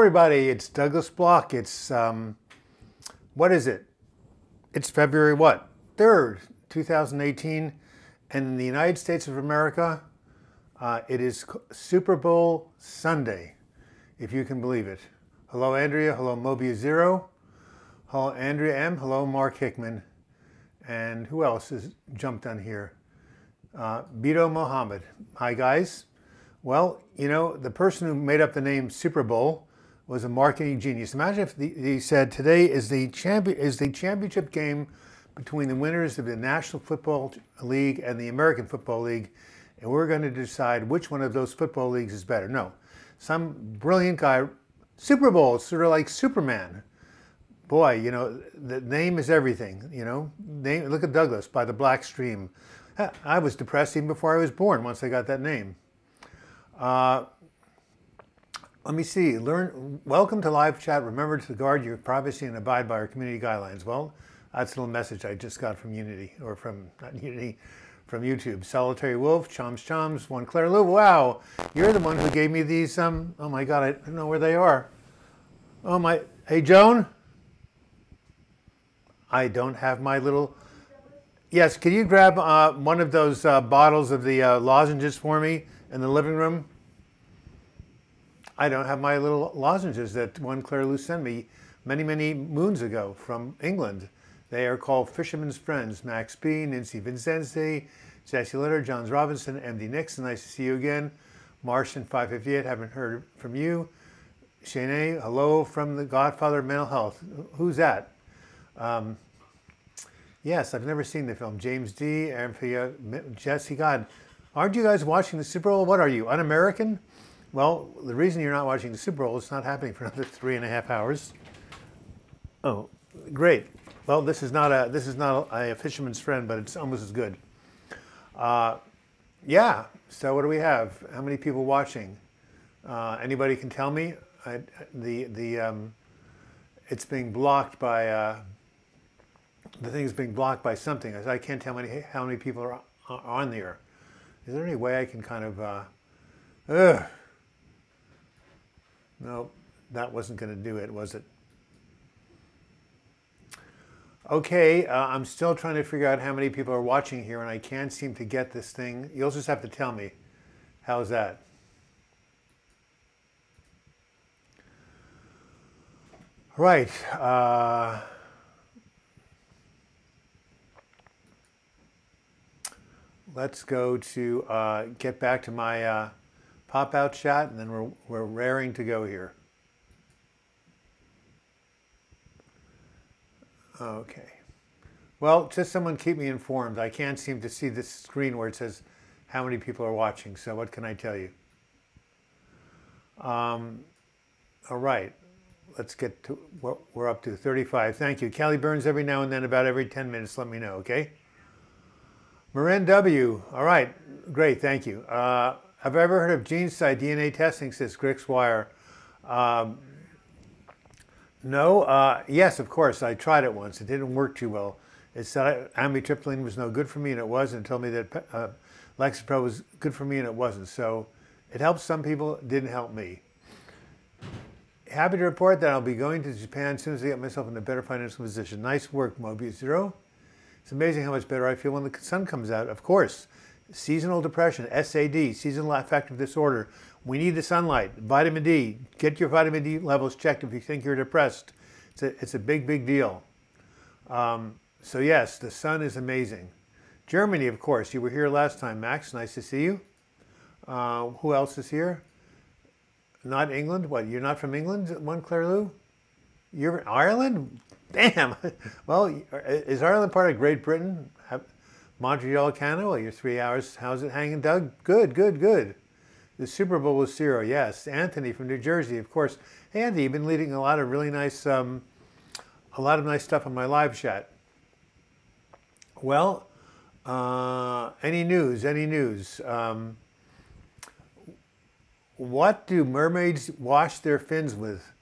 everybody, it's Douglas Block. It's, what is it? It's February what? 3rd, 2018. And in the United States of America, it is Super Bowl Sunday, if you can believe it. Hello, Andrea. Hello, Mobius Zero. Hello, Andrea M. Hello, Mark Hickman. And who else has jumped on here? Bito Mohammed. Hi, guys. Well, you know, the person who made up the name Super Bowl was a marketing genius. Imagine if he said today is the championship game between the winners of the National Football League and the American Football League, and we're going to decide which one of those football leagues is better. No, some brilliant guy. Super Bowl, sort of like Superman. Boy, you know, the name is everything, you know. Look at Douglas by the Black Stream. I was depressed even before I was born once I got that name. Let me see. Welcome to live chat. Remember to guard your privacy and abide by our community guidelines. Well, that's a little message I just got from Unity, or from, not Unity, from YouTube. Solitary Wolf, Choms, One Claire Lou. Wow, you're the one who gave me these, oh my God, I don't know where they are. Oh my, hey Joan? I don't have my little, yes, can you grab one of those bottles of the lozenges for me in the living room? I don't have my little lozenges that One Claire Lou sent me many, many moons ago from England. They are called Fisherman's Friends. Max B, Nancy Vincenzi, Jesse Litter, Johns Robinson, MD Nixon, nice to see you again. Martian 558, haven't heard from you. Shanae, hello from the Godfather of Mental Health. Who's that? Yes, I've never seen the film. James D, Amphia, Jesse, God, aren't you guys watching the Super Bowl? What are you, un-American? Well, the reason you're not watching the Super Bowl is it's not happening for another 3.5 hours. Oh, great. Well, this is not a Fisherman's Friend, but it's almost as good. Yeah. So what do we have? How many people watching? Anybody can tell me? It's being blocked by the thing is being blocked by something. I can't tell how many people are on there. Is there any way I can kind of? No, that wasn't going to do it, was it? Okay, I'm still trying to figure out how many people are watching here, and I can't seem to get this thing. You'll just have to tell me. How's that? Right. Let's go to get back to my pop-out chat, and then we're raring to go here. Okay. Well, just someone keep me informed. I can't seem to see this screen where it says how many people are watching, so what can I tell you? All right. Let's get to what we're up to, 35. Thank you. Callie Burns, every now and then, about every 10 minutes, let me know, okay? Marin W. All right. Great, thank you. Have I ever heard of gene-side DNA testing, says Grix Wire? No. Yes, of course. I tried it once. It didn't work too well. It said amitriptyline was no good for me, and it was, and it told me that Lexapro was good for me, and it wasn't. So it helped some people. It didn't help me. Happy to report that I'll be going to Japan as soon as I get myself in a better financial position. Nice work, Mobius Zero. It's amazing how much better I feel when the sun comes out. Of course. Seasonal depression, SAD, seasonal affective disorder. We need the sunlight. Vitamin D. Get your vitamin D levels checked if you think you're depressed. It's a big, big deal. So yes, the sun is amazing. Germany, of course. You were here last time, Max. Nice to see you. Who else is here? Not England? What, you're not from England, One Claire Lou? You're Ireland? Damn. Well, is Ireland part of Great Britain? Montreal, Canada? Well, you're 3 hours. How's it hanging, Doug? Good, good, good. The Super Bowl was 0, yes. Anthony from New Jersey, of course. Hey, Andy, you've been leading a lot of really nice, a lot of nice stuff on my live chat. Well, any news, any news? What do mermaids wash their fins with?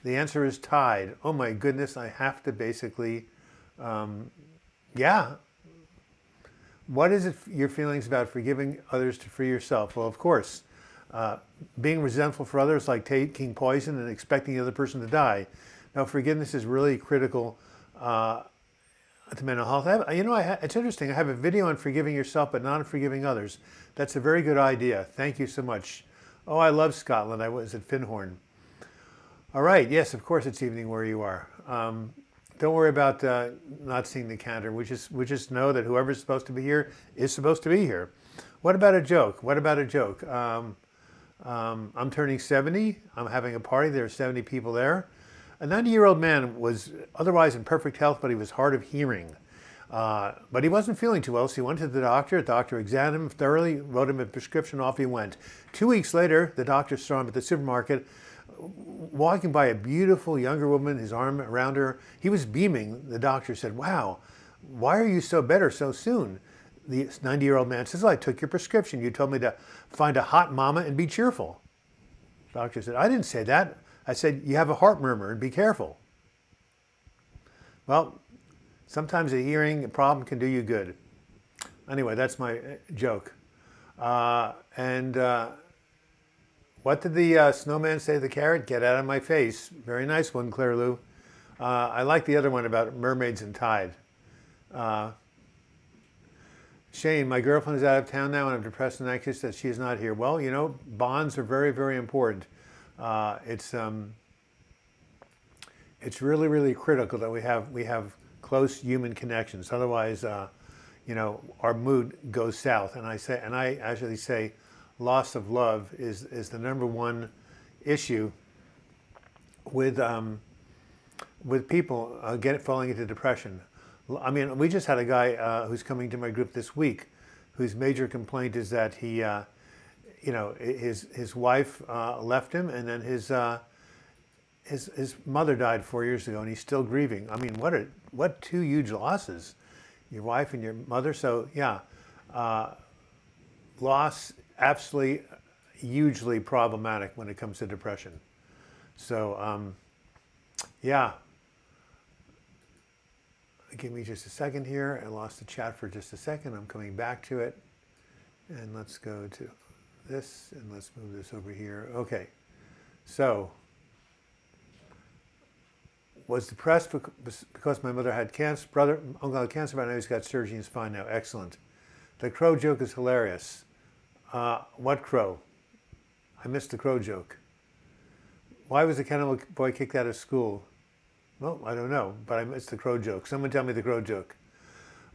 The answer is Tide. Oh my goodness, I have to basically, yeah. What is it, your feelings about forgiving others to free yourself? Well, of course, Being resentful for others, like taking poison and expecting the other person to die. Now, forgiveness is really critical to mental health. It's interesting. I have a video on forgiving yourself, but not on forgiving others. That's a very good idea. Thank you so much. Oh, I love Scotland. I was at Finhorn. All right. Yes, of course it's evening where you are. Don't worry about not seeing the calendar. We just know that whoever's supposed to be here is supposed to be here. What about a joke? What about a joke? I'm turning 70. I'm having a party. There are 70 people there. A 90-year-old man was otherwise in perfect health, but he was hard of hearing. But he wasn't feeling too well, so he went to the doctor. The doctor examined him thoroughly, wrote him a prescription, off he went. 2 weeks later, the doctor saw him at the supermarket, walking by a beautiful younger woman, his arm around her. He was beaming. The doctor said, "Wow, why are you so better so soon?" The 90-year-old man says, "I took your prescription. You told me to find a hot mama and be cheerful." The doctor said, "I didn't say that. I said, you have a heart murmur and be careful." Well, sometimes a hearing problem can do you good. Anyway, that's my joke. What did the snowman say to the carrot? "Get out of my face." Very nice one, Claire Lou. I like the other one about mermaids and tide. Shane, my girlfriend is out of town now and I'm depressed and anxious that she is not here. Well, you know, bonds are very, very important. It's really, really critical that we have close human connections. Otherwise, you know, our mood goes south. And I actually say loss of love is the #1 issue with people falling into depression. I mean, we just had a guy who's coming to my group this week, whose major complaint is that he, you know, his wife left him, and then his mother died 4 years ago, and he's still grieving. I mean, what two huge losses, your wife and your mother. So yeah, loss absolutely hugely problematic when it comes to depression. So yeah. Give me just a second here. I lost the chat for just a second. I'm coming back to it. And let's go to this, and let's move this over here. Okay. So, was depressed because my mother had cancer. Uncle had cancer, but now he's got surgery and he's fine now. Excellent. The crow joke is hilarious. What crow? I missed the crow joke. Why was the cannibal boy kicked out of school? Well, I don't know, but I missed the crow joke. Someone tell me the crow joke.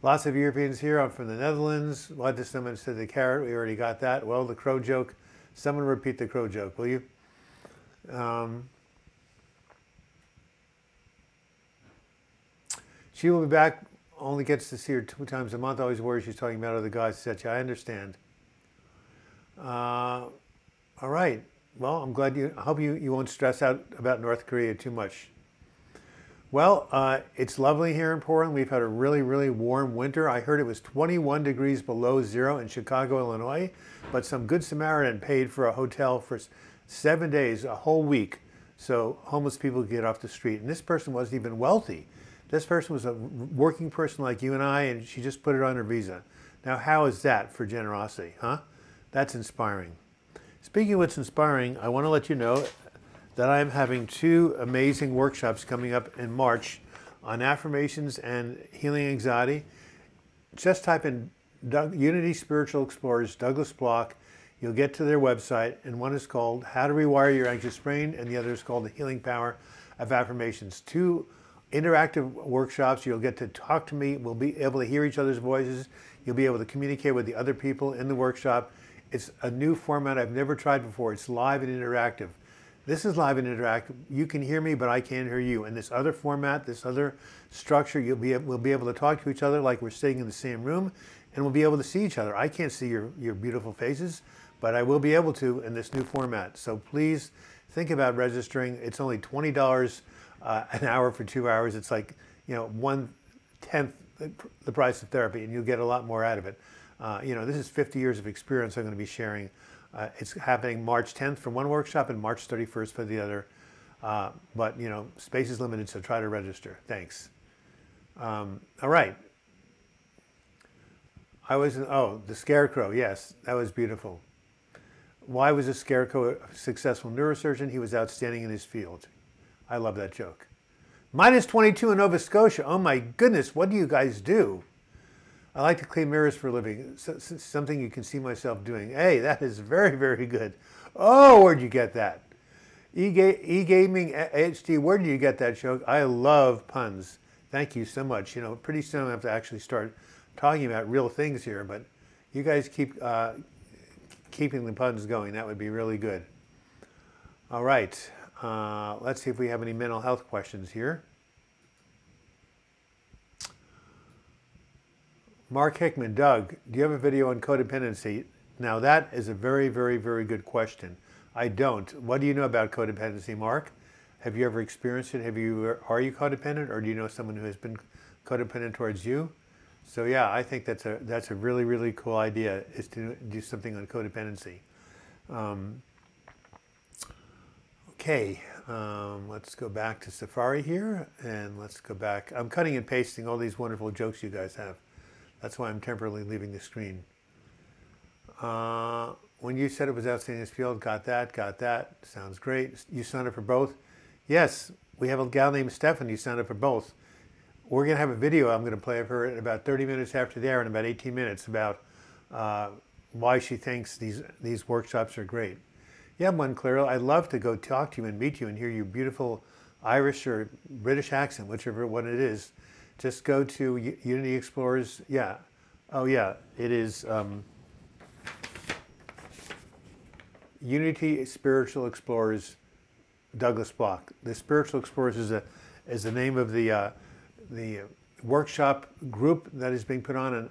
Lots of Europeans here. I'm from the Netherlands. What did someone say to the carrot? We already got that. Well, the crow joke. Someone repeat the crow joke, will you? She will be back. Only gets to see her 2 times a month. Always worries she's talking about other guys, etc. I understand. All right. Well, I'm glad I hope you won't stress out about North Korea too much. Well, it's lovely here in Portland. We've had a really, really warm winter. I heard it was 21 degrees below zero in Chicago, Illinois, but some good Samaritan paid for a hotel for 7 days, a whole week, so homeless people could get off the street. And this person wasn't even wealthy. This person was a working person like you and I, and she just put it on her visa. Now, how is that for generosity, huh? That's inspiring. Speaking of what's inspiring, I want to let you know that I'm having 2 amazing workshops coming up in March on affirmations and healing anxiety. Just type in Unity Spiritual Explorers, Douglas Block. You'll get to their website, and one is called How to Rewire Your Anxious Brain, and the other is called The Healing Power of Affirmations. 2 interactive workshops. You'll get to talk to me. We'll be able to hear each other's voices. You'll be able to communicate with the other people in the workshop. It's a new format I've never tried before. It's live and interactive. This is live and interactive. You can hear me, but I can't hear you. In this other format, this other structure, we'll be able to talk to each other like we're sitting in the same room, and we'll be able to see each other. I can't see your beautiful faces, but I will be able to in this new format. So please think about registering. It's only $20 an hour for 2 hours. It's like, you know, 1/10 the price of therapy, and you'll get a lot more out of it. You know, this is 50 years of experience I'm going to be sharing. It's happening March 10th for one workshop and March 31st for the other. But, you know, space is limited, so try to register. Thanks. All right. The Scarecrow. Yes, that was beautiful. Why was a scarecrow a successful neurosurgeon? He was outstanding in his field. I love that joke. Minus 22 in Nova Scotia. Oh my goodness, what do you guys do? I like to clean mirrors for a living. Something you can see myself doing. Hey, that is very, very good. Oh, where'd you get that? E-Gaming HD, where did you get that joke? I love puns. Thank you so much. You know, pretty soon I have to actually start talking about real things here, but you guys keep keeping the puns going. That would be really good. All right. Let's see if we have any mental health questions here. Mark Hickman, Doug, do you have a video on codependency? Now that is a very, very, very good question. I don't. What do you know about codependency, Mark? Have you ever experienced it? Are you codependent, or do you know someone who has been codependent towards you? So yeah, I think that's a really, really cool idea, is to do something on codependency. Okay, let's go back to Safari here, and let's go back. I'm cutting and pasting all these wonderful jokes you guys have. That's why I'm temporarily leaving the screen. When you said it was outstanding in this field, got that. Sounds great. You signed up for both? Yes, we have a gal named Stephanie who signed up for both. We're going to have a video I'm going to play of her in about 30 minutes after there, in about 18 minutes, about why she thinks these workshops are great. You have one, Clara. I'd love to go talk to you and meet you and hear your beautiful Irish or British accent, whichever one it is. Just go to Unity Explorers. Yeah. Oh, yeah. It is Unity Spiritual Explorers, Douglas Block. The Spiritual Explorers is the name of the workshop group that is being put on, and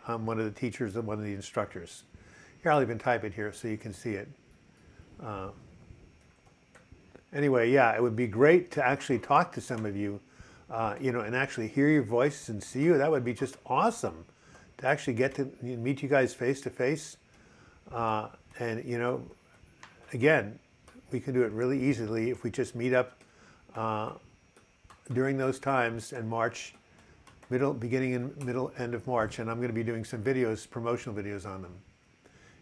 I'm one of the teachers and one of the instructors. Here, I'll even type it here so you can see it. Anyway, yeah, it would be great to actually talk to some of you, you know, and actually hear your voices and see you. That would be just awesome to actually get to meet you guys face to face. And, you know, again, we can do it really easily if we just meet up during those times in March, beginning and middle, end of March. And I'm going to be doing some videos, promotional videos on them.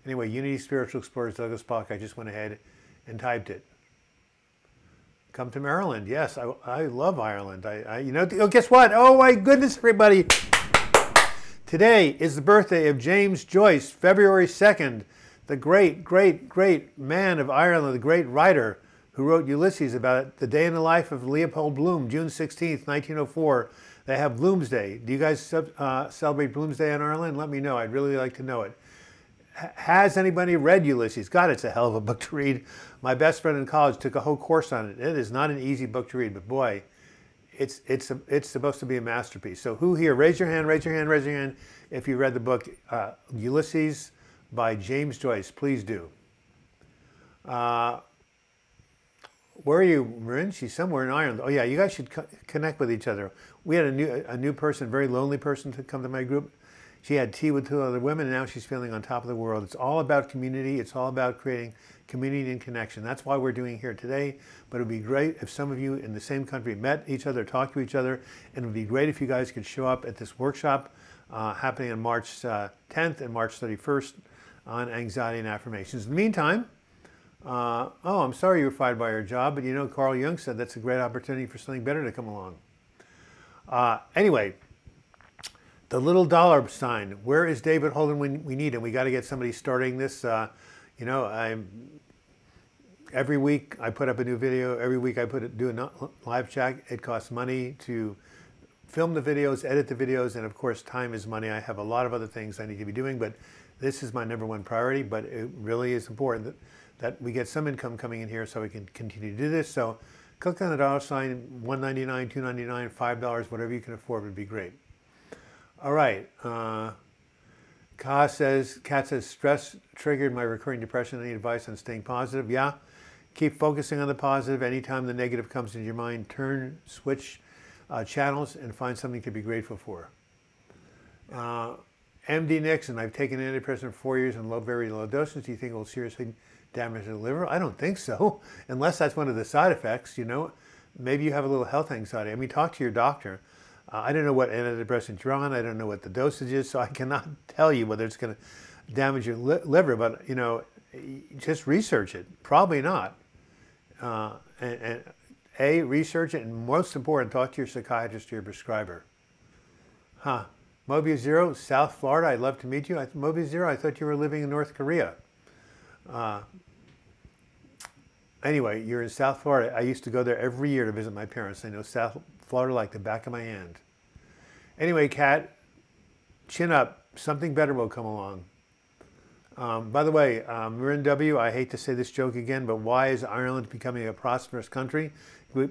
Anyway, Unity Spiritual Explorers, Douglas Block, I just went ahead and typed it. Come to Maryland. Yes, I love Ireland. You know, oh, guess what? Oh my goodness, everybody. Today is the birthday of James Joyce, February 2nd, the great, great, great man of Ireland, the great writer who wrote Ulysses, about the day in the life of Leopold Bloom, June 16th, 1904. They have Bloomsday. Do you guys celebrate Bloomsday in Ireland? Let me know. I'd really like to know it. Has anybody read Ulysses? God, it's a hell of a book to read. My best friend in college took a whole course on it. It is not an easy book to read, but boy, it's supposed to be a masterpiece. So who here? Raise your hand, raise your hand, raise your hand if you read the book Ulysses by James Joyce. Please do. Where are you, Marin? She's somewhere in Ireland. Oh yeah, you guys should connect with each other. We had a new person, very lonely person, to come to my group. She had tea with 2 other women, and now she's feeling on top of the world. It's all about community. It's all about creating community and connection. That's why we're doing here today. But it would be great if some of you in the same country met each other, talked to each other, and it would be great if you guys could show up at this workshop happening on March 10th and March 31st on anxiety and affirmations. In the meantime, oh, I'm sorry you were fired by your job, but you know, Carl Jung said that's a great opportunity for something better to come along. Anyway, the little dollar sign. Where is David Holden when we need him? We got to get somebody starting this. You know, every week I put up a new video. Every week I do a live chat. It costs money to film the videos, edit the videos, and of course, time is money. I have a lot of other things I need to be doing, but this is my #1 priority. But it really is important that we get some income coming in here so we can continue to do this. So click on the dollar sign. $1.99, $2.99, $5, whatever you can afford would be great. All right. Kat says, stress triggered my recurring depression. Any advice on staying positive? Yeah. Keep focusing on the positive. Anytime the negative comes into your mind, switch channels and find something to be grateful for. MD Nixon, I've taken antidepressant for 4 years in very low doses. Do you think it will seriously damage the liver? I don't think so, unless that's one of the side effects, you know. Maybe you have a little health anxiety. I mean, talk to your doctor. I don't know what antidepressant you're on. I don't know what the dosage is, so I cannot tell you whether it's going to damage your liver. But, you know, just research it. Probably not. And A, research it, and most important, talk to your psychiatrist or your prescriber. Huh. Mobius Zero, South Florida, I'd love to meet you. Mobius Zero, I thought you were living in North Korea. Anyway, you're in South Florida. I used to go there every year to visit my parents. I know South Florida like the back of my hand. Anyway, Kat, chin up. Something better will come along. By the way, Marin W., I hate to say this joke again, but why is Ireland becoming a prosperous country?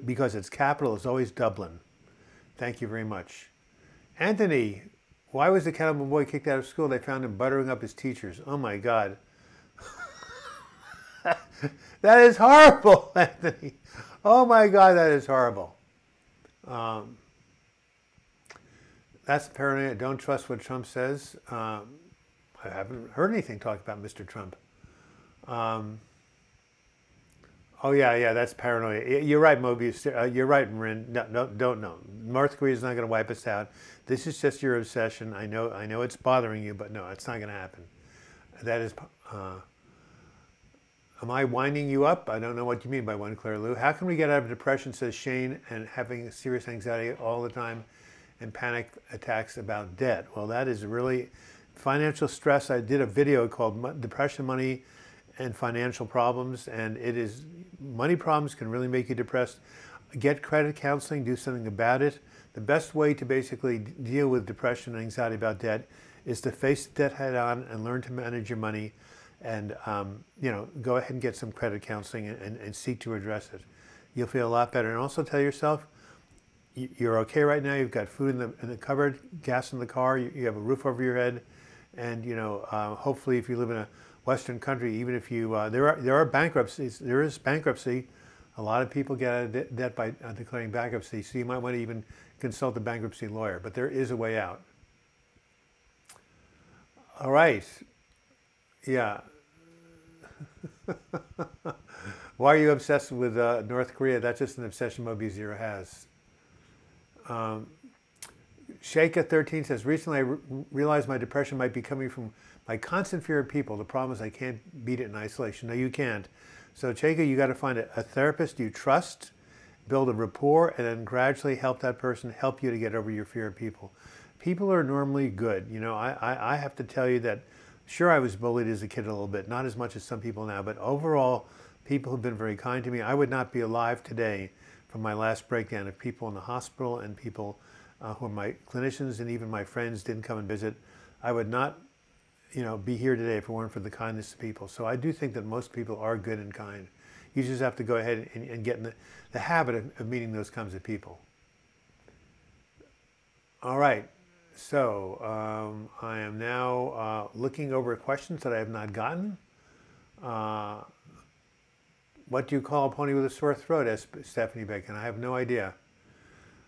Because its capital is always Dublin. Thank you very much. Anthony, why was the Cattleman boy kicked out of school? They found him buttering up his teachers. Oh my God. That is horrible, Anthony. Oh my God, that is horrible. That's paranoia. Don't trust what Trump says. I haven't heard anything talk about Mr. Trump. Oh yeah, that's paranoia. You're right, Mobius. You're right, Marin. No, don't know. North Korea is not going to wipe us out. This is just your obsession. I know it's bothering you, but no, it's not going to happen. That is. Am I winding you up? I don't know what you mean by one, Claire Lou. How can we get out of depression, says Shane, and having serious anxiety all the time and panic attacks about debt? Well, that is really financial stress. I did a video called Depression, Money, and Financial Problems, and it is, money problems can really make you depressed. Get credit counseling, do something about it. The best way to basically deal with depression and anxiety about debt is to face debt head on and learn to manage your money. And go ahead and get some credit counseling and seek to address it. You'll feel a lot better. And also tell yourself you're okay right now. You've got food in the cupboard, gas in the car. You have a roof over your head, and hopefully, if you live in a Western country, even if you there are bankruptcies. There is bankruptcy. A lot of people get out of debt by declaring bankruptcy. So you might want to even consult a bankruptcy lawyer. But there is a way out. All right. Yeah. Why are you obsessed with North Korea? That's just an obsession Mobius Zero has. Sheikha13 says, recently I realized my depression might be coming from my constant fear of people. The problem is I can't beat it in isolation. No, you can't. So Sheikha, you got to find a therapist you trust, build a rapport, and then gradually help that person help you to get over your fear of people. People are normally good. I have to tell you that sure, I was bullied as a kid a little bit, not as much as some people now, but overall, people have been very kind to me. I would not be alive today from my last breakdown if people in the hospital and people who are my clinicians and even my friends didn't come and visit. I would not, be here today if it weren't for the kindness of people. So I do think that most people are good and kind. You just have to go ahead and get in the habit of meeting those kinds of people. All right. So I am now looking over questions that I have not gotten. What do you call a pony with a sore throat? Asked Stephanie Bacon. I have no idea.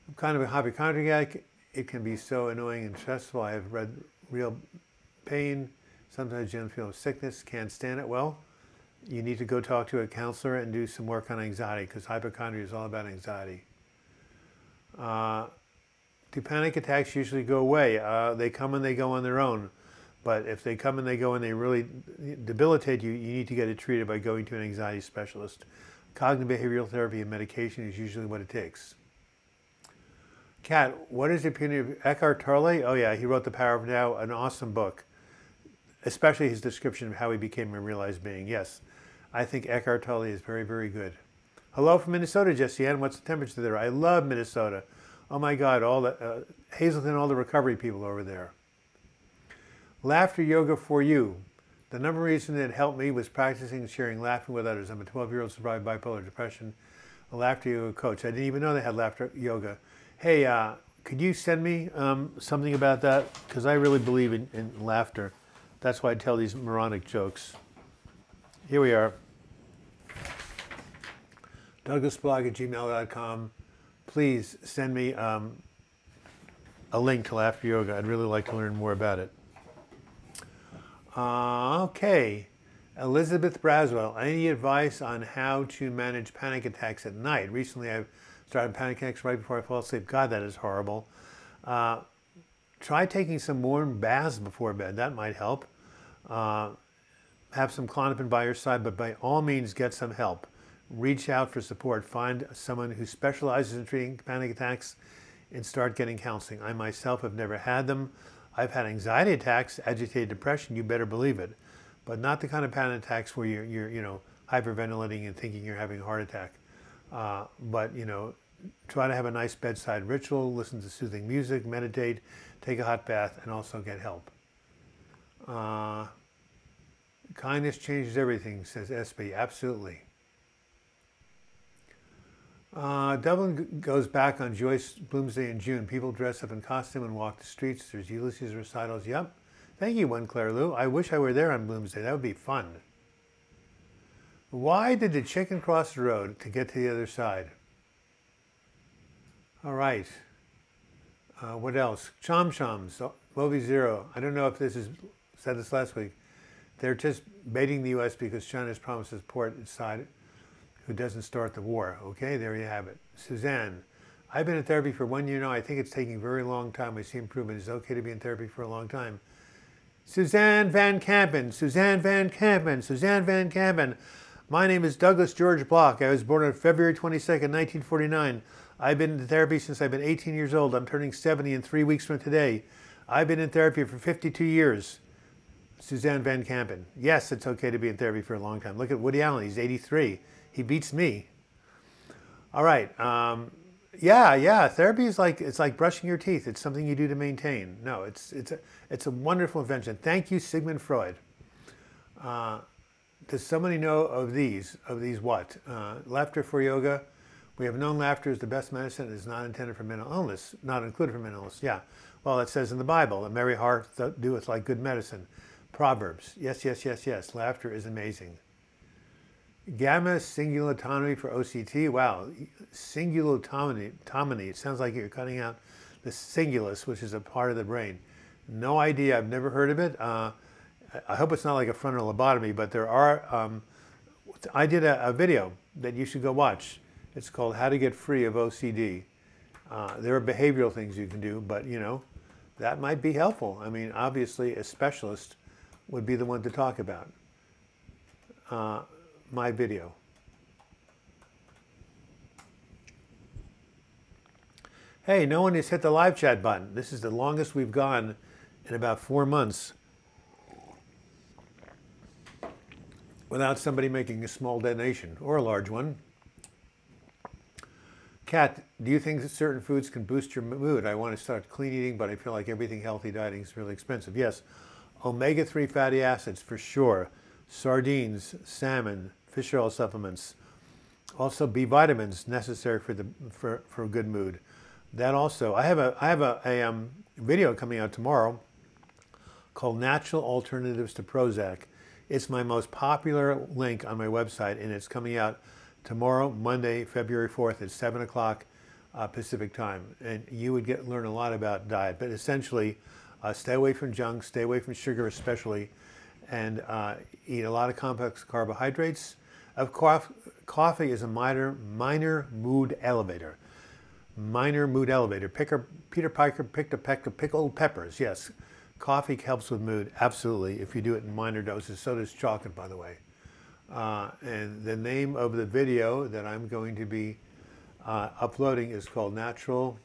I'm kind of a hypochondriac. It can be so annoying and stressful. I have real pain. Sometimes you don't feel sickness. Can't stand it. Well, you need to go talk to a counselor and do some work on anxiety because hypochondria is all about anxiety. Do panic attacks usually go away? They come and they go on their own. But if they come and they go and they really debilitate you, you need to get it treated by going to an anxiety specialist. Cognitive behavioral therapy and medication is usually what it takes. Kat, what is your opinion of Eckhart Tolle? Oh yeah, he wrote The Power of Now, an awesome book. Especially his description of how he became a realized being. Yes, I think Eckhart Tolle is very, very good. Hello from Minnesota, Jesse Ann. What's the temperature there? I love Minnesota. Oh my God, all the Hazleton, all the recovery people over there. Laughter yoga for you. The number one reason it helped me was practicing and sharing laughing with others. I'm a 12-year-old survived bipolar depression, a laughter yoga coach. I didn't even know they had laughter yoga. Hey, could you send me something about that? Because I really believe in laughter. That's why I tell these moronic jokes. Here we are. DouglasBlog@gmail.com. Please send me a link to laughter yoga. I'd really like to learn more about it. Okay. Elizabeth Braswell, any advice on how to manage panic attacks at night? Recently, I've started panic attacks right before I fall asleep. God, that is horrible. Try taking some warm baths before bed. That might help. have some Klonopin by your side, but by all means get some help. Reach out for support. Find someone who specializes in treating panic attacks and start getting counseling. I myself have never had them. I've had anxiety attacks, agitated depression, you better believe it, but not the kind of panic attacks where you're hyperventilating and thinking you're having a heart attack. But try to have a nice bedside ritual, listen to soothing music, meditate, take a hot bath, and also get help. Kindness changes everything, says SB. Absolutely. Dublin goes back on Joyce Bloomsday in June. People dress up in costume and walk the streets. There's Ulysses recitals. Yep. Thank you, One Claire Lou. I wish I were there on Bloomsday. That would be fun. Why did the chicken cross the road to get to the other side? All right. What else? Chom Choms. Moby Zero. I don't know if this is said this last week. They're just baiting the U.S. because China's promised to support its side who doesn't start the war. Okay, there you have it. Suzanne, I've been in therapy for 1 year now. I think it's taking a very long time. I see improvement. It's okay to be in therapy for a long time. Suzanne Van Kampen, Suzanne Van Kampen, Suzanne Van Kampen. My name is Douglas George Block. I was born on February 22nd, 1949. I've been in therapy since I've been 18 years old. I'm turning 70 in 3 weeks from today. I've been in therapy for 52 years. Suzanne Van Kampen. Yes, it's okay to be in therapy for a long time. Look at Woody Allen. He's 83. He beats me. All right. Yeah. Therapy is it's like brushing your teeth. It's something you do to maintain. No, it's a wonderful invention. Thank you, Sigmund Freud. Does somebody know of these? Of these what? Laughter for yoga. We have known laughter is the best medicine. It is not intended for mental illness. Not included for mental illness. Yeah. Well, it says in the Bible, a merry heart doeth like good medicine. Proverbs. Yes. Laughter is amazing. Gamma singulotomy for OCT. Wow. Singulotomy. It sounds like you're cutting out the cingulus, which is a part of the brain. No idea. I've never heard of it. I hope it's not like a frontal lobotomy, but there are. I did a video that you should go watch. It's called How to Get Free of OCD. There are behavioral things you can do, but that might be helpful. I mean, obviously a specialist would be the one to talk about. My video. Hey, no one has hit the live chat button. This is the longest we've gone in about 4 months without somebody making a small donation or a large one. Kat, do you think that certain foods can boost your mood? I want to start clean eating, but I feel like everything healthy dieting is really expensive. Yes, omega-3 fatty acids for sure. Sardines, salmon, fish oil supplements. Also B vitamins necessary for a good mood. That also, I have a video coming out tomorrow called Natural Alternatives to Prozac. It's my most popular link on my website, and it's coming out tomorrow, Monday, February 4th at 7 o'clock Pacific time. And you would learn a lot about diet, but essentially stay away from junk, stay away from sugar especially, and eat a lot of complex carbohydrates. Coffee is a minor mood elevator. Minor mood elevator. Peter Piper picked a peck of pickled peppers. Yes, coffee helps with mood, absolutely, if you do it in minor doses. So does chocolate, by the way. And the name of the video that I'm going to be uploading is called Natural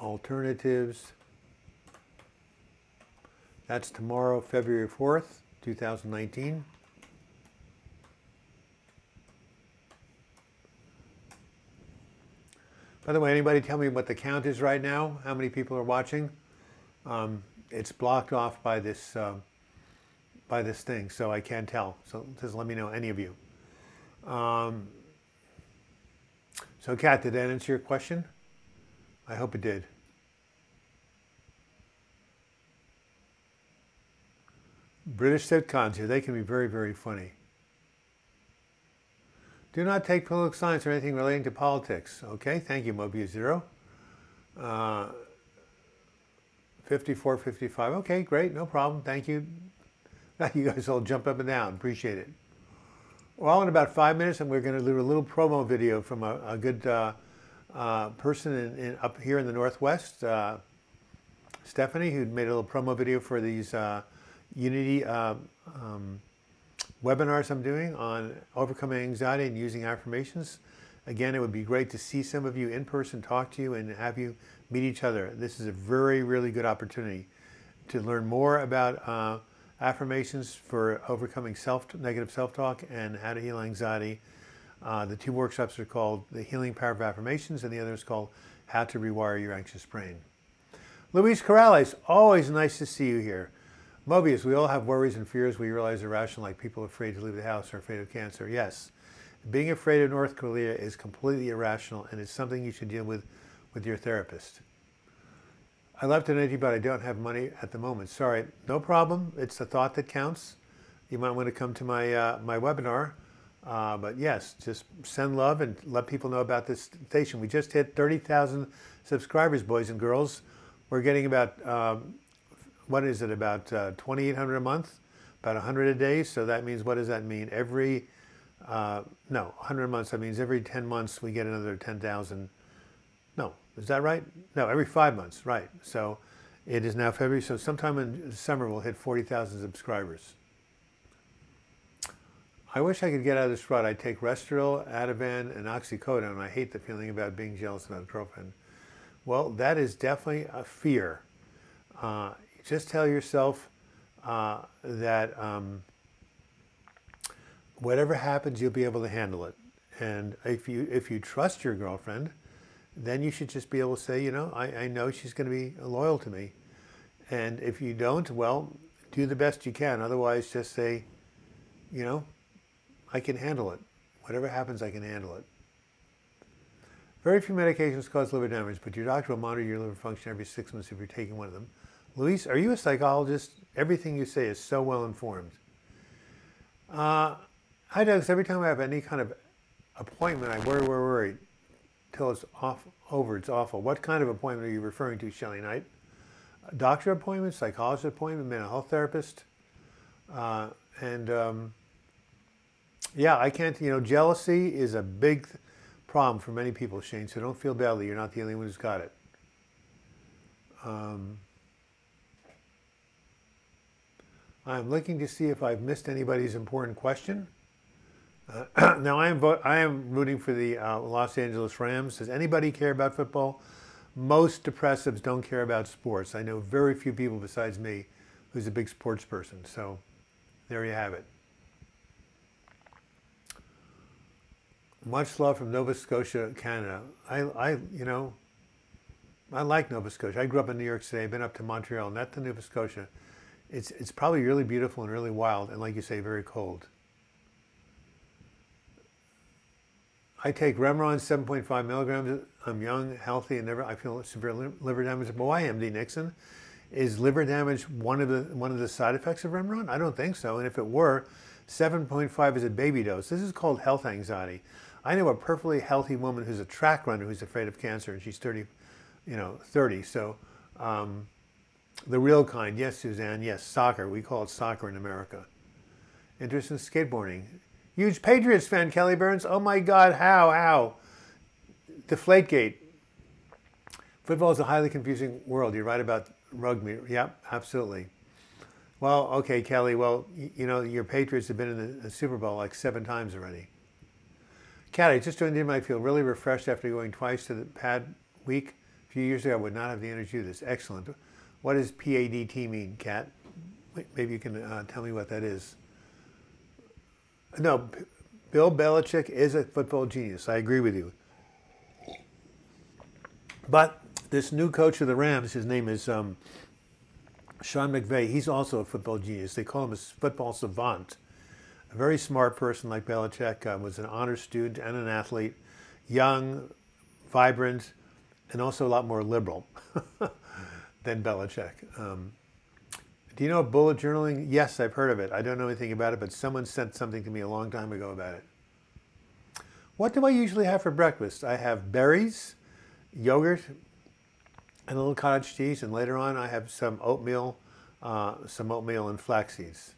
Alternatives. That's tomorrow, February 4th, 2019. By the way, anybody tell me what the count is right now? How many people are watching? It's blocked off by this thing, so I can't tell. So just let me know, any of you. So, Kat, did that answer your question? I hope it did. British sitcoms here, they can be very, very funny. Do not take political science or anything relating to politics. Okay, thank you, Mobius Zero. 5455. Okay, great, no problem. Thank you. You guys all jump up and down. Appreciate it. Well, in about 5 minutes, and we're going to do a little promo video from a good person up here in the Northwest. Stephanie, who made a little promo video for these Unity webinars I'm doing on overcoming anxiety and using affirmations. Again, it would be great to see some of you in person, talk to you, and have you meet each other. This is a very, really good opportunity to learn more about affirmations for overcoming negative self-talk and how to heal anxiety. The two workshops are called The Healing Power of Affirmations, and the other is called How to Rewire Your Anxious Brain. Luis Corrales, always nice to see you here. Mobius, we all have worries and fears we realize are irrational, like people afraid to leave the house or afraid of cancer. Yes, being afraid of North Korea is completely irrational, and it's something you should deal with your therapist. I love to donate you, but I don't have money at the moment. Sorry, no problem. It's the thought that counts. You might want to come to my my webinar. But yes, just send love and let people know about this station. We just hit 30,000 subscribers, boys and girls. We're getting about, what is it, about 2,800 a month, about 100 a day. So that means, what does that mean? Every, no, 100 months, that means every 10 months we get another 10,000. No, is that right? No, every 5 months, right. So it is now February, so sometime in summer we'll hit 40,000 subscribers. I wish I could get out of this rut. I take Restoril, Ativan, and Oxycodone, and I hate the feeling about being jealous about a girlfriend. Well, that is definitely a fear. Just tell yourself that whatever happens, you'll be able to handle it. And if you trust your girlfriend, then you should just be able to say, you know, I know she's going to be loyal to me. And if you don't, well, do the best you can. Otherwise, just say, you know, I can handle it. Whatever happens, I can handle it. Very few medications cause liver damage, but your doctor will monitor your liver function every 6 months if you're taking one of them. Luis, are you a psychologist? Everything you say is so well informed. I do, every time I have any kind of appointment, I worry till it's over. It's awful. What kind of appointment are you referring to, Shelley Knight? A doctor appointment, psychologist appointment, mental health therapist, yeah, I can't, you know, jealousy is a big problem for many people, Shane, so don't feel badly. You're not the only one who's got it. I'm looking to see if I've missed anybody's important question. Now, I am rooting for the Los Angeles Rams. Does anybody care about football? Most depressives don't care about sports. I know very few people besides me who's a big sports person, so there you have it. Much love from Nova Scotia, Canada. You know, I like Nova Scotia. I grew up in New York City. I've been up to Montreal, not to Nova Scotia. It's probably really beautiful and really wild, and like you say, very cold. I take Remeron 7.5 milligrams. I'm young, healthy, and I feel severe liver damage. But why, MD Nixon? Is liver damage one of the side effects of Remeron? I don't think so. And if it were, 7.5 is a baby dose. This is called health anxiety. I know a perfectly healthy woman who's a track runner who's afraid of cancer, and she's 30. So the real kind. Yes, Suzanne. Yes, soccer. We call it soccer in America. Interest in skateboarding. Huge Patriots fan, Kelly Burns. Oh my God, how? Deflategate. Football is a highly confusing world. You're right about rugby. Yep, absolutely. Well, okay, Kelly. Well, you know, your Patriots have been in the Super Bowl like 7 times already. Kat, I just joined in. I feel really refreshed after going twice to the PAD week. A few years ago, I would not have the energy to do this. Excellent. What does PADT mean, Kat? Maybe you can tell me what that is. No, Bill Belichick is a football genius. I agree with you. But this new coach of the Rams, his name is Sean McVay. He's also a football genius. They call him a football savant. A very smart person like Belichick, was an honor student and an athlete, young, vibrant, and also a lot more liberal than Belichick. Do you know bullet journaling? Yes, I've heard of it. I don't know anything about it, but someone sent something to me a long time ago about it. What do I usually have for breakfast? I have berries, yogurt, and a little cottage cheese, and later on I have some oatmeal and flax seeds.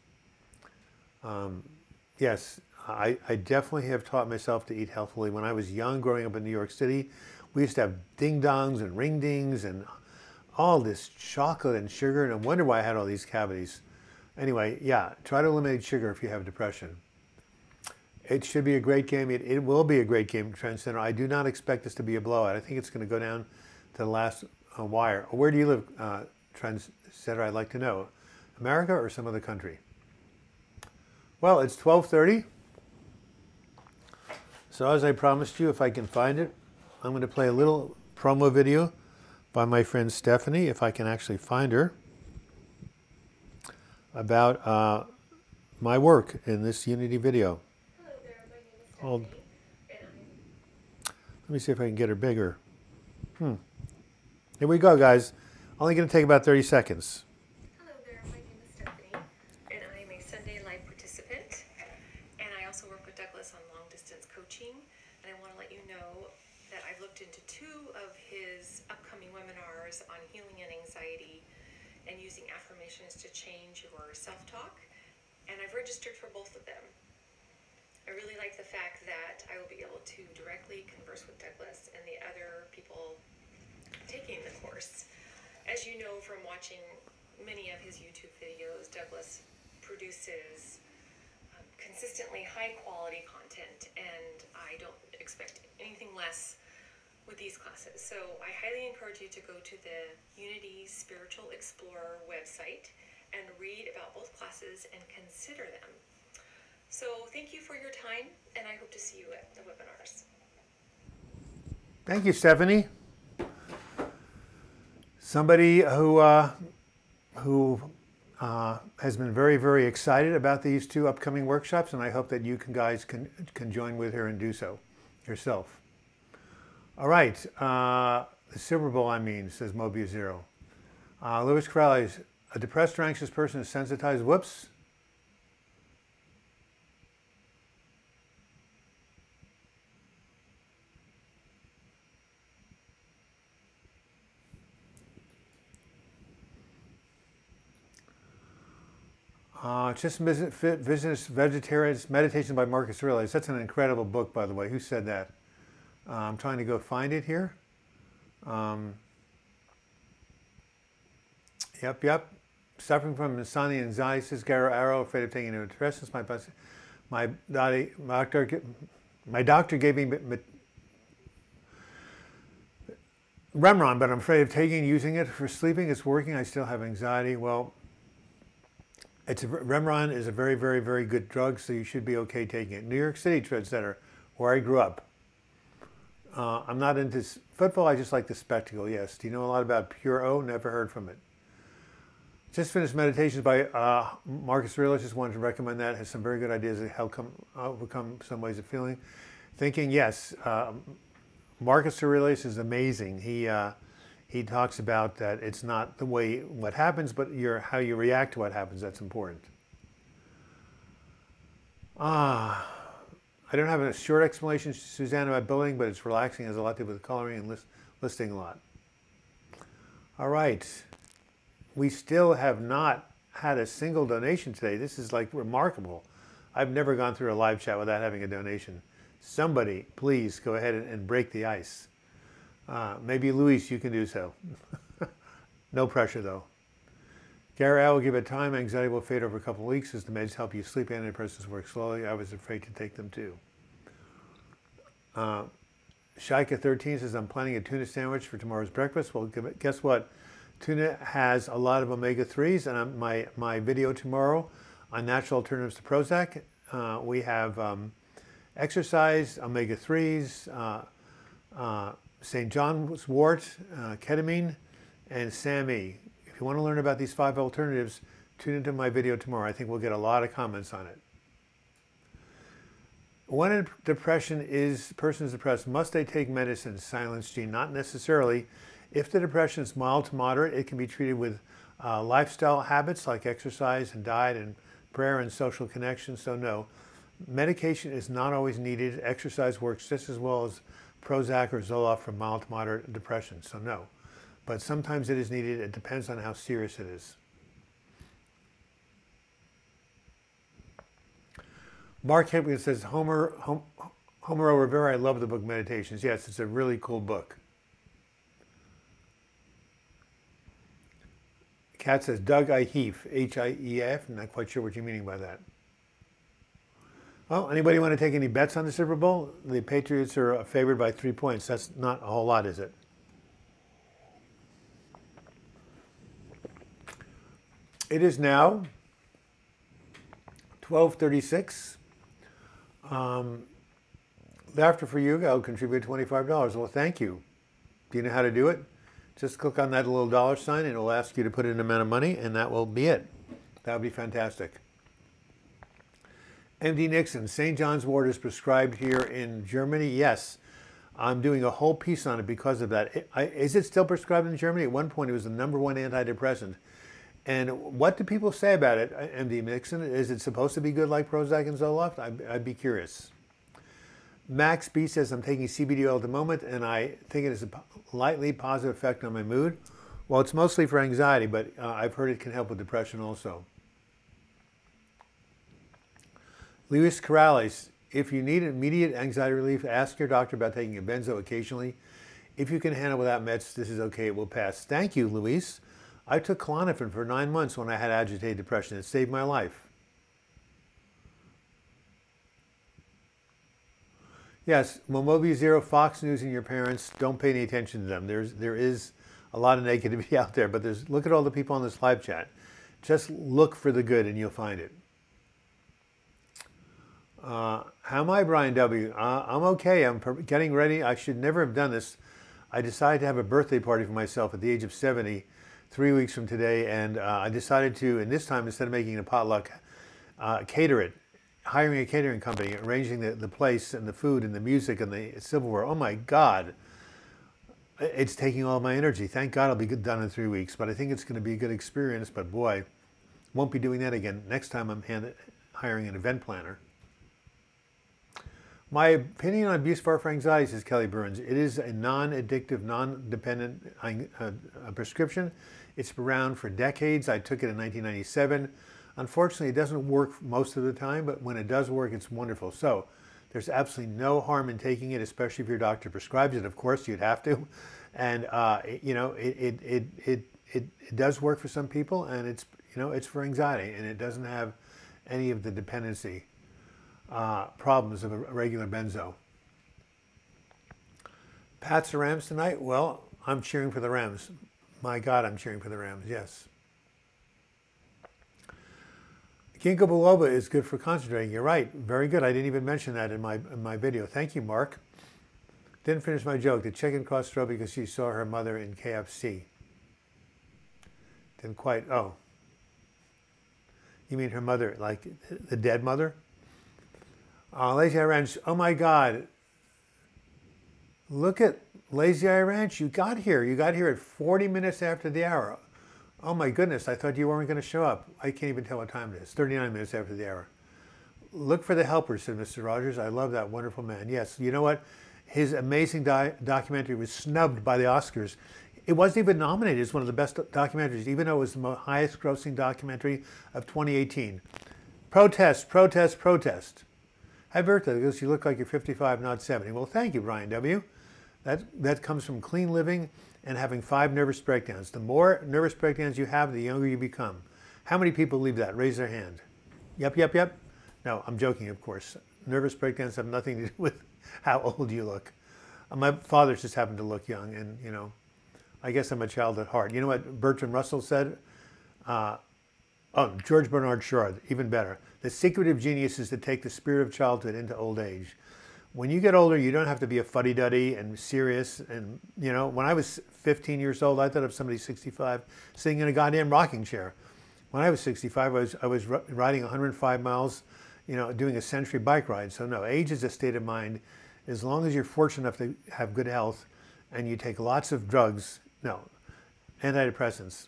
Yes, I definitely have taught myself to eat healthily. When I was young, growing up in New York City, we used to have ding-dongs and ring-dings and all this chocolate and sugar, and I wonder why I had all these cavities. Anyway, yeah, try to eliminate sugar if you have depression. It should be a great game. It will be a great game, Trend Center. I do not expect this to be a blowout. I think it's going to go down to the last wire. Where do you live, Trend Center? I'd like to know. America or some other country? Well, it's 12:30. So as I promised you, if I can find it, I'm going to play a little promo video by my friend Stephanie, if I can actually find her, about my work in this Unity video. Hello there, my name is Stephanie, Let me see if I can get her bigger. Here we go, guys. Only going to take about 30 seconds. Hello there, my name is Stephanie, and I'm a Sunday Live participant, and I also work with Douglas on long-distance coaching, and I want to let you know that I've looked into 2 of his upcoming webinars on healing and anxiety and using affirmations to change your self-talk, and I've registered for both of them. I really like the fact that I will be able to directly converse with Douglas and the other people taking the course. As you know from watching many of his YouTube videos, Douglas produces consistently high quality content, and I don't expect anything less with these classes. So I highly encourage you to go to the Unity Spiritual Explorer website and read about both classes and consider them. So thank you for your time, and I hope to see you at the webinars. Thank you, Stephanie. Somebody who has been very, very excited about these 2 upcoming workshops, and I hope that you guys can join with her and do so yourself. All right, the Super Bowl, says Mobius Zero. Lewis Crowley's, a depressed or anxious person is sensitized. Whoops. Just Business Vegetarians, Meditation by Marcus Aurelius. That's an incredible book, by the way. Who said that? I'm trying to go find it here. Yep. Suffering from insomnia and anxiety, says Garo Arrow, afraid of taking antidepressants. My doctor gave me Remron, but I'm afraid of using it for sleeping. It's working. I still have anxiety. Well, Remron is a very, very, very good drug, so you should be okay taking it. New York City Trade Center, where I grew up. I'm not into football, I just like the spectacle, yes. Do you know a lot about Pure O? Never heard from it. Just finished Meditations by Marcus Aurelius. Just wanted to recommend that. It has some very good ideas to help overcome some ways of thinking. Yes, Marcus Aurelius is amazing. He talks about that it's not the way what happens, but how you react to what happens that's important. I don't have a short explanation, Suzanne, about building, but it's relaxing. It has a lot to do with coloring and listing a lot. All right. We still have not had a single donation today. This is like remarkable. I've never gone through a live chat without having a donation. Somebody, please go ahead and break the ice. Maybe Luis, you can do so. No pressure, though. Gary, I will give it time. Anxiety will fade over a couple of weeks as the meds help you sleep. Antidepressants work slowly. I was afraid to take them, too. Shaika 13 says, I'm planning a tuna sandwich for tomorrow's breakfast. Well, guess what? Tuna has a lot of omega-3s, and my video tomorrow on natural alternatives to Prozac, we have exercise, omega-3s, St. John's wort, ketamine, and SAMe. If you want to learn about these 5 alternatives, tune into my video tomorrow. I think we'll get a lot of comments on it. When a person is depressed, must they take medicine? Silence Gene, not necessarily. If the depression is mild to moderate, it can be treated with lifestyle habits like exercise and diet and prayer and social connection. So no, medication is not always needed. Exercise works just as well as Prozac or Zoloft for mild to moderate depression. So no, but sometimes it is needed. It depends on how serious it is. Mark Hempkins says, Homero Rivera, I love the book Meditations. Yes, it's a really cool book. Kat says, Doug Hief, Hief. I'm not quite sure what you're meaning by that. Oh, anybody want to take any bets on the Super Bowl? The Patriots are favored by 3 points. That's not a whole lot, is it? It is now 12:36. Laughter for you, I'll contribute $25. Well, thank you. Do you know how to do it? Just click on that little dollar sign and it'll ask you to put in an amount of money, and that will be it. That would be fantastic. MD Nixon, St. John's wort is prescribed here in Germany. Yes, I'm doing a whole piece on it because of that. Is it still prescribed in Germany? At one point, it was the #1 antidepressant. And what do people say about it, MD Nixon? Is it supposed to be good like Prozac and Zoloft? I'd be curious. Max B says, I'm taking CBD oil at the moment, and I think it has a lightly positive effect on my mood. Well, it's mostly for anxiety, but I've heard it can help with depression also. Luis Corrales, if you need immediate anxiety relief, ask your doctor about taking a benzo occasionally. If you can handle without meds, this is okay, it will pass. Thank you, Luis. I took Klonopin for 9 months when I had agitated depression. It saved my life. Yes, Momobi Zero, Fox News and your parents, don't pay any attention to them. There is a lot of negativity out there, but look at all the people on this live chat. Just look for the good and you'll find it. How am I, Brian W? I'm okay. I'm getting ready. I should never have done this. I decided to have a birthday party for myself at the age of 70, 3 weeks from today, and I decided to, and this time, instead of making a potluck, cater it. Hiring a catering company, arranging the place and the food and the music and the silverware. Oh my God. It's taking all my energy. Thank God I'll be done in 3 weeks, but I think it's going to be a good experience, but boy, won't be doing that again. Next time I'm hiring an event planner. My opinion on Buspar for anxiety, says Kelly Burns, it is a non-addictive, non-dependent prescription. It's been around for decades. I took it in 1997. Unfortunately, it doesn't work most of the time, but when it does work, it's wonderful. So there's absolutely no harm in taking it, especially if your doctor prescribes it. Of course, you'd have to. And, you know, it does work for some people, and it's, you know, it's for anxiety, and it doesn't have any of the dependency problems of a regular benzo. Pats the Rams tonight? Well, I'm cheering for the Rams. My God, I'm cheering for the Rams, yes. Ginkgo biloba is good for concentrating. You're right. Very good. I didn't even mention that in my video. Thank you, Mark. Didn't finish my joke. The chicken crossed her because she saw her mother in KFC. Didn't quite. Oh. You mean her mother, like the dead mother? Lazy Eye Ranch. Oh my God. Look at Lazy Eye Ranch. You got here. You got here at 40 minutes after the hour. Oh my goodness, I thought you weren't going to show up. I can't even tell what time it is. 39 minutes after the hour. Look for the helpers, said Mr. Rogers. I love that wonderful man. Yes, you know what? His amazing documentary was snubbed by the Oscars. It wasn't even nominated as one of the best documentaries, even though it was the highest grossing documentary of 2018. Protest, protest, protest. Happy birthday, because you look like you're 55, not 70. Well, thank you, Brian W. That comes from clean living and having 5 nervous breakdowns. The more nervous breakdowns you have, the younger you become. How many people believe that? Raise their hand. Yep, yep, yep. No, I'm joking, of course. Nervous breakdowns have nothing to do with how old you look. My father just happened to look young, and, you know, I guess I'm a child at heart. You know what Bertrand Russell said? George Bernard Shaw, even better. The secret of genius is to take the spirit of childhood into old age. When you get older, you don't have to be a fuddy-duddy and serious. And, you know, when I was 15 years old, I thought of somebody 65 sitting in a goddamn rocking chair. When I was 65, I was riding 105 miles, you know, doing a century bike ride. So no, age is a state of mind. As long as you're fortunate enough to have good health and you take lots of drugs, no, antidepressants.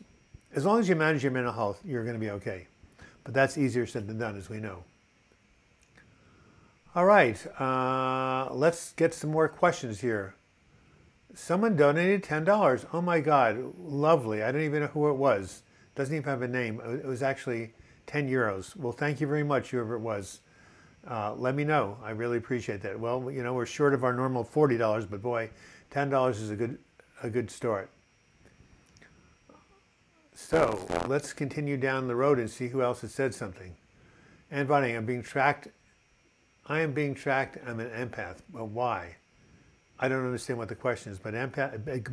As long as you manage your mental health, you're going to be okay. But that's easier said than done, as we know. All right, let's get some more questions here. Someone donated $10. Oh my God, lovely. I don't even know who it was. Doesn't even have a name. It was actually 10 euros. Well, thank you very much, whoever it was. Let me know. I really appreciate that. Well, you know, we're short of our normal $40, but boy, $10 is a good start. So let's continue down the road and see who else has said something. And Bonnie, I'm being tracked. I am being tracked. I'm an empath. But why? I don't understand what the question is. But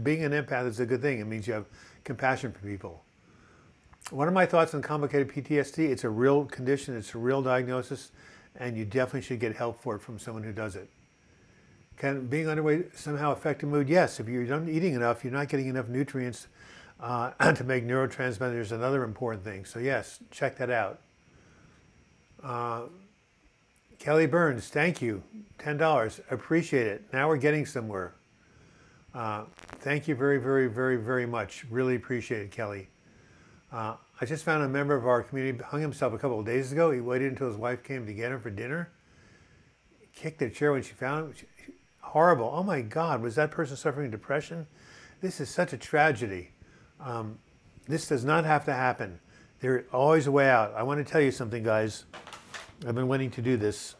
being an empath is a good thing. It means you have compassion for people. One of my thoughts on complicated PTSD, it's a real condition. It's a real diagnosis. And you definitely should get help for it from someone who does it. Can being underweight somehow affect your mood? Yes. If you're not eating enough, you're not getting enough nutrients to make neurotransmitters and other important things. So yes, check that out. Kelly Burns, thank you. $10. Appreciate it. Now we're getting somewhere. Thank you very, very, very, very much. Really appreciate it, Kelly. I just found a member of our community hung himself a couple of days ago. He waited until his wife came to get him for dinner. Kicked the chair when she found him. Horrible. Oh my God, was that person suffering depression? This is such a tragedy. This does not have to happen. There's always a way out. I want to tell you something, guys. I've been wanting to do this.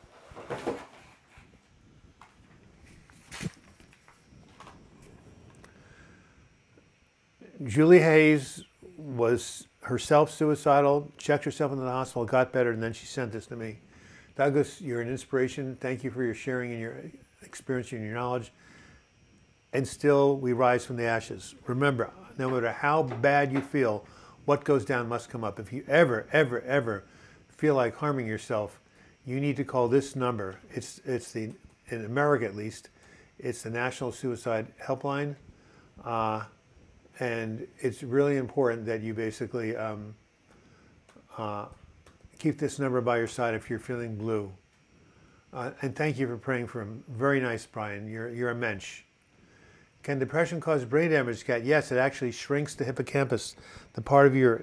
Julie Hayes was herself suicidal, checked herself into the hospital, got better, and then she sent this to me. Douglas, you're an inspiration. Thank you for your sharing and your experience and your knowledge. And still, we rise from the ashes. Remember, no matter how bad you feel, what goes down must come up. If you ever, ever, ever feel like harming yourself, you need to call this number. It's the, in America at least, it's the National Suicide Helpline. And it's really important that you basically keep this number by your side if you're feeling blue. And thank you for praying for him. Very nice, Brian. You're a mensch. Can depression cause brain damage, Kat? Yes, it actually shrinks the hippocampus, the part of your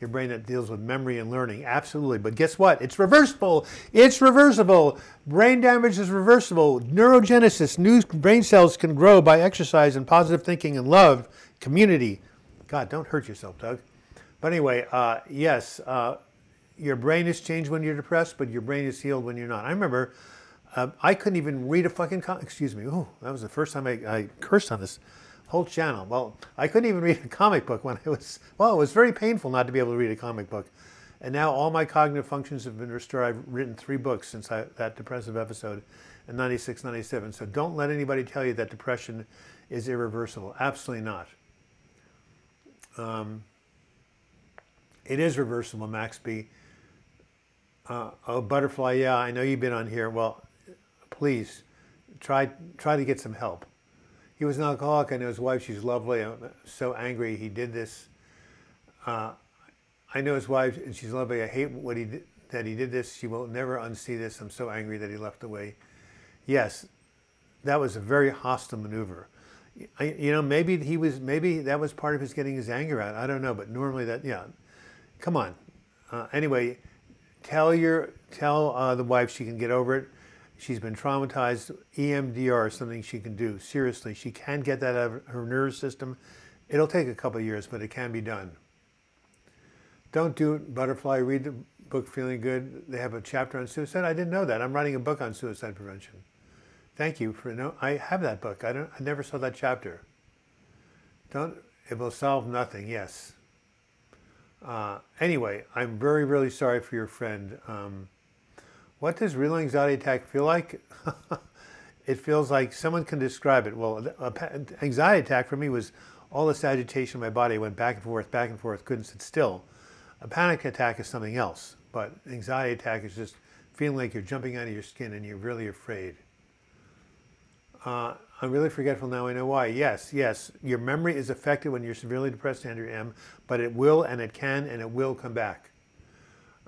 brain that deals with memory and learning. Absolutely. But guess what? It's reversible. It's reversible. Brain damage is reversible. Neurogenesis, new brain cells can grow by exercise and positive thinking and love, community. God, don't hurt yourself, Doug. But anyway, yes, your brain is changed when you're depressed, but your brain is healed when you're not. I remember I couldn't even read a fucking excuse me. Oh, that was the first time I cursed on this whole channel. Well, I couldn't even read a comic book when I was, well, it was very painful not to be able to read a comic book. And now all my cognitive functions have been restored. I've written 3 books since that depressive episode in 96, 97. So don't let anybody tell you that depression is irreversible. Absolutely not. It is reversible, Max B. Oh, Butterfly, yeah, I know you've been on here. Well, please, try to get some help. He was an alcoholic. I know his wife. She's lovely. I'm so angry he did this. I know his wife, and she's lovely. I hate what he did, that he did this. She will never unsee this. I'm so angry that he left away. Yes, that was a very hostile maneuver. You know, maybe that was part of his getting his anger out. I don't know, but normally that, yeah. Come on. Anyway, tell the wife she can get over it. She's been traumatized. EMDR is something she can do. Seriously, she can get that out of her nervous system. It'll take a couple of years, but it can be done. Don't do it, Butterfly. Read the book, Feeling Good. They have a chapter on suicide. I didn't know that. I'm writing a book on suicide prevention. Thank you for I have that book. I never saw that chapter. It will solve nothing. Yes. Anyway, I'm very, really sorry for your friend. What does real anxiety attack feel like? It feels like someone can describe it. Well, anxiety attack for me was all this agitation in my body. I went back and forth, couldn't sit still. A panic attack is something else, but anxiety attack is just feeling like you're jumping out of your skin and you're really afraid. I'm really forgetful now. I know why. Yes, your memory is affected when you're severely depressed, Andrew M., but it will and it can and it will come back.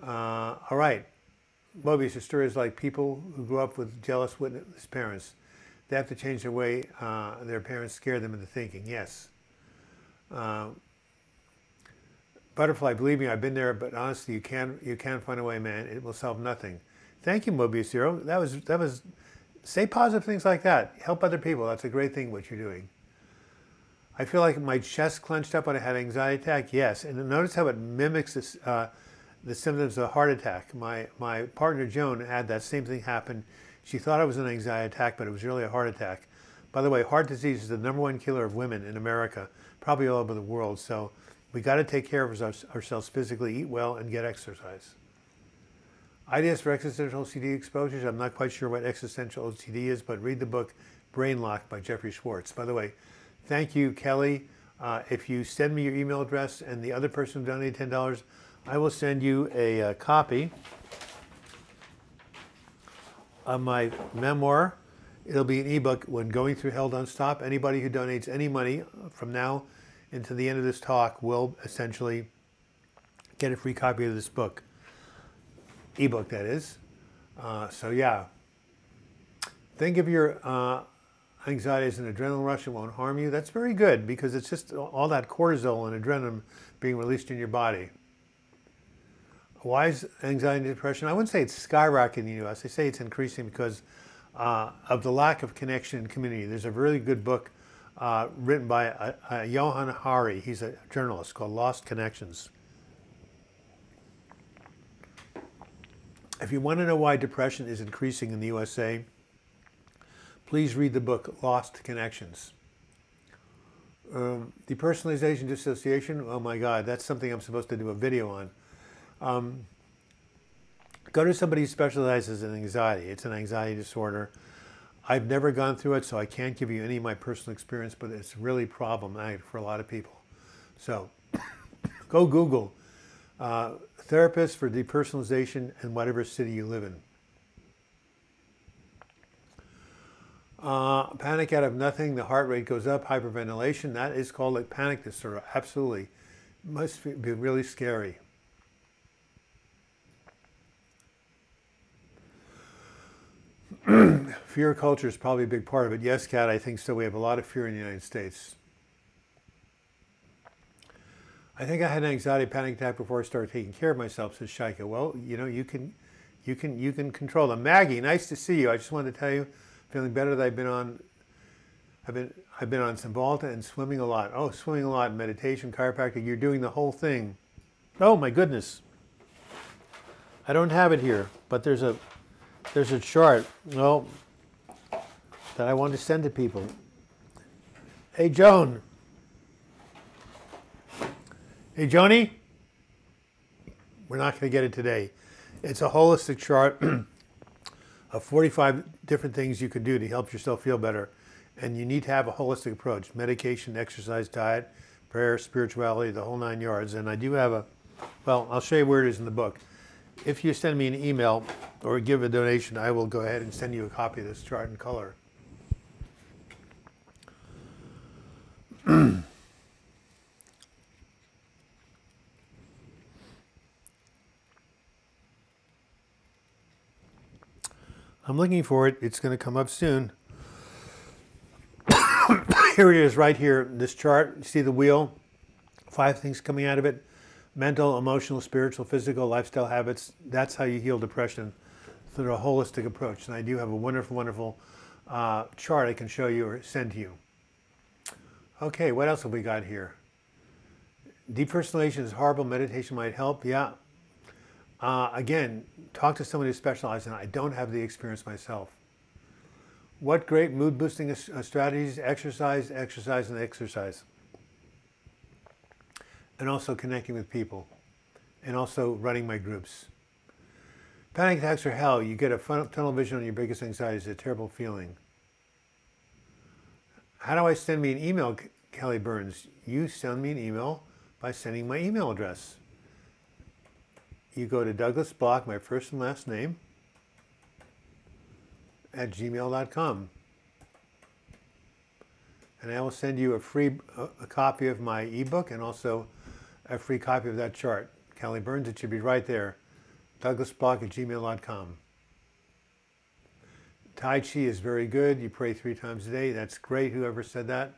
All right. Mobius, your story is like people who grew up with jealous witness parents. They have to change their way. Their parents scare them into thinking. Yes. Butterfly, believe me, I've been there, but honestly, you can find a way, man. It will solve nothing. Thank you, Mobius Zero. That was. Say positive things like that. Help other people. That's a great thing what you're doing. I feel like my chest clenched up when I had an anxiety attack. Yes, and notice how it mimics this. The symptoms of a heart attack. My partner Joan had that same thing happen. She thought it was an anxiety attack, but it was really a heart attack. By the way, heart disease is the #1 killer of women in America, probably all over the world. So We got to take care of ourselves physically, eat well, and get exercise. Ideas for existential OCD exposures. I'm not quite sure what existential OCD is, but read the book Brain Lock by Jeffrey Schwartz. By the way, thank you, Kelly. If you send me your email address and the other person who donated $10, I will send you a copy of my memoir. It'll be an ebook, When Going Through Hell Don't Stop. Anybody who donates any money from now until the end of this talk will essentially get a free copy of this book. Ebook, that is. So yeah, think of your anxiety as an adrenaline rush. It won't harm you. That's very good because it's just all that cortisol and adrenaline being released in your body. Why is anxiety and depression? I wouldn't say it's skyrocketing in the U.S. I say it's increasing because of the lack of connection and community. There's a really good book written by Johann Hari. He's a journalist, called Lost Connections. If you want to know why depression is increasing in the USA, please read the book Lost Connections. Depersonalization dissociation, oh my God, that's something I'm supposed to do a video on. Go to somebody who specializes in anxiety. It's an anxiety disorder. I've never gone through it, so I can't give you any of my personal experience, but it's really problematic for a lot of people. So go Google therapist for depersonalization in whatever city you live in. Panic out of nothing, the heart rate goes up, hyperventilation, that is called a panic disorder, absolutely. Must be really scary. Fear culture is probably a big part of it. Yes, Kat, I think so. We have a lot of fear in the United States. I think I had an anxiety panic attack before I started taking care of myself, says Shaika. Well, you know, you can control them. Maggie, nice to see you. I just wanted to tell you, feeling better that I've been on Cymbalta and swimming a lot. Oh, swimming a lot, meditation, chiropractic. You're doing the whole thing. Oh my goodness. I don't have it here, but there's a chart, well, that I want to send to people. Hey, Joan. Hey, Joni. We're not going to get it today. It's a holistic chart of 45 different things you can do to help yourself feel better. And you need to have a holistic approach. Medication, exercise, diet, prayer, spirituality, the whole 9 yards. And I do have a, well, I'll show you where it is in the book. If you send me an email or give a donation, I will go ahead and send you a copy of this chart in color. I'm looking for it. It's going to come up soon. Here it is right here, this chart. You see the wheel? 5 things coming out of it. Mental, emotional, spiritual, physical, lifestyle habits. That's how you heal depression through a holistic approach. And I do have a wonderful, wonderful chart I can show you or send to you. Okay, what else have we got here? Depersonalization is horrible. Meditation might help. Yeah. Again, talk to somebody who specializes in it. I don't have the experience myself. What great mood boosting strategies? Exercise, exercise, and exercise. And also connecting with people. And also running my groups. Panic attacks are hell. You get a tunnel vision on your biggest anxiety. It's a terrible feeling. How do I send me an email, Kelly Burns? You send me an email by sending my email address. You go to Douglas Block, my first and last name, at gmail.com. And I will send you a copy of my ebook and also a free copy of that chart. Kelly Burns, it should be right there. DouglasBlock at gmail.com. Tai Chi is very good. You pray 3 times a day. That's great, whoever said that.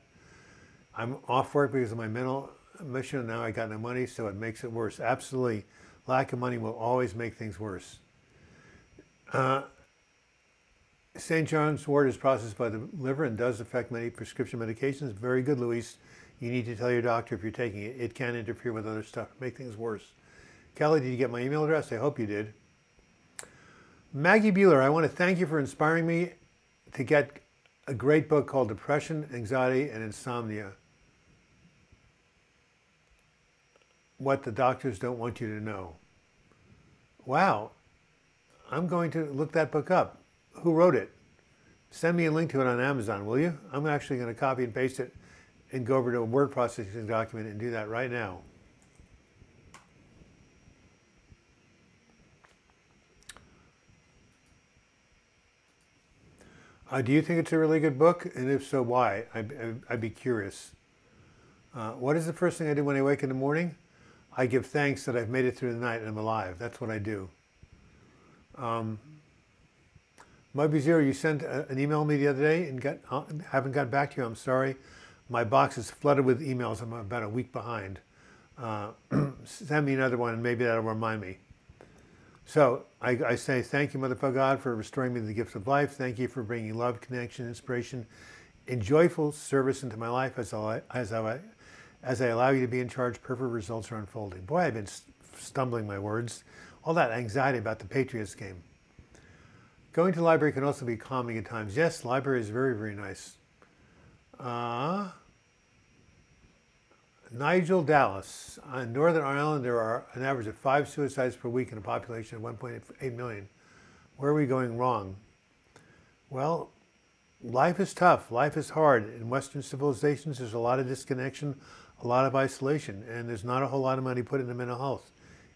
I'm off work because of my mental mission. Now I got no money, so it makes it worse. Absolutely. Lack of money will always make things worse. St. John's wort is processed by the liver and does affect many prescription medications. Very good, Luis. You need to tell your doctor if you're taking it. It can interfere with other stuff, make things worse. Kelly, did you get my email address? I hope you did. Maggie Bueller, I want to thank you for inspiring me to get a great book called Depression, Anxiety, and Insomnia. what the doctors don't want you to know. Wow, I'm going to look that book up. Who wrote it? Send me a link to it on Amazon, will you? I'm actually going to copy and paste it and go over to a word processing document and do that right now. Do you think it's a really good book? And if so, why? I'd be curious. What is the first thing I do when I wake in the morning? I give thanks that I've made it through the night and I'm alive. That's what I do. Mugby Zero, you sent an email to me the other day and haven't gotten back to you. I'm sorry. My box is flooded with emails. I'm about a week behind. Send me another one and maybe that'll remind me. So I say thank you, Mother God, for restoring me to the gift of life. Thank you for bringing love, connection, inspiration, and joyful service into my life as I allow you to be in charge. Perfect results are unfolding. Boy, I've been stumbling my words. All that anxiety about the Patriots game. Going to the library can also be calming at times. Yes, the library is very, very nice. Nigel Dallas. In Northern Ireland, there are an average of 5 suicides per week in a population of 1.8 million. Where are we going wrong? Well, life is tough. Life is hard. In Western civilizations, there's a lot of disconnection, a lot of isolation, and there's not a whole lot of money put into mental health.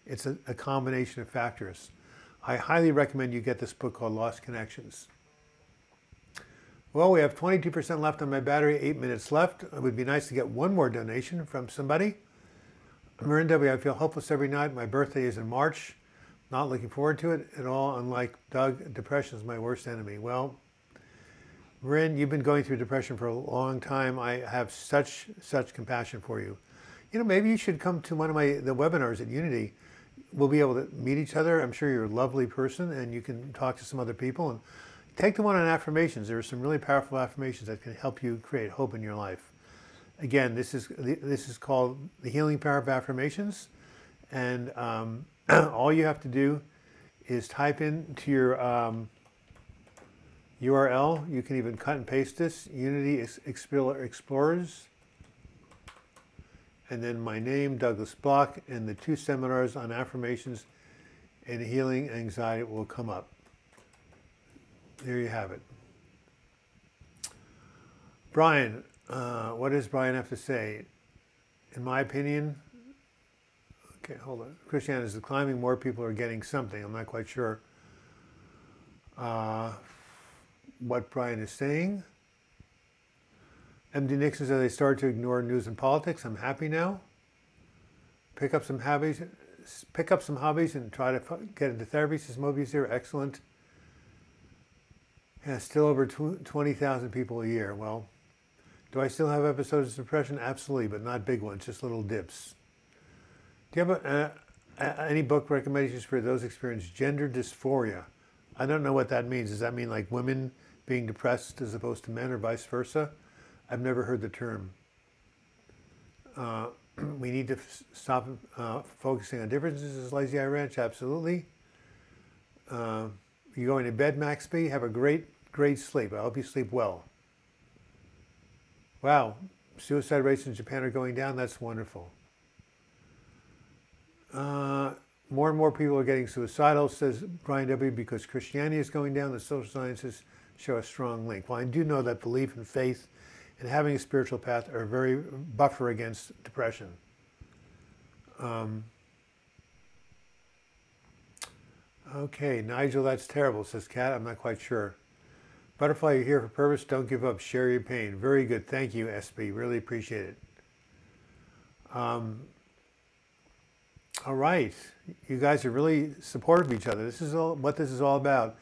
It's a combination of factors. I highly recommend you get this book called Lost Connections. Well, we have 22% left on my battery, 8 minutes left. It would be nice to get one more donation from somebody. Marin W., I feel hopeless every night. My birthday is in March. Not looking forward to it at all. Unlike Doug, depression is my worst enemy. Well, Marin, you've been going through depression for a long time. I have such compassion for you. You know, maybe you should come to one of the webinars at Unity. We'll be able to meet each other. I'm sure you're a lovely person and you can talk to some other people. And take the one on affirmations. There are some really powerful affirmations that can help you create hope in your life. Again, this is called the healing power of affirmations. And all you have to do is type into your URL. You can even cut and paste this, Unity Explorers. And then my name, Douglas Block, and the 2 seminars on affirmations and healing anxiety will come up. There you have it. Brian, what does Brian have to say? In my opinion, okay, hold on. Christianity is declining. More people are getting something. I'm not quite sure what Brian is saying. MD Nixon says they started to ignore news and politics. I'm happy now. Pick up some hobbies and try to get into therapy. Says Mobius here. Excellent. Yeah, still over 20,000 people a year. Well, do I still have episodes of depression? Absolutely, but not big ones, just little dips. Do you have any book recommendations for those experiencing gender dysphoria? I don't know what that means. Does that mean like women being depressed as opposed to men or vice versa? I've never heard the term. We need to stop focusing on differences as Lazy Eye Ranch, absolutely. You're going to bed, Max B. Have a great sleep. I hope you sleep well. Wow, suicide rates in Japan are going down. That's wonderful. More and more people are getting suicidal, says Brian W., because Christianity is going down. The social sciences show a strong link. Well, I do know that belief and faith and having a spiritual path are very buffer against depression. Okay, Nigel, that's terrible, says Kat. I'm not quite sure. Butterfly, you're here for purpose. Don't give up. Share your pain. Very good. Thank you, SB. Really appreciate it. All right. You guys are really supportive of each other. This is what this is all about.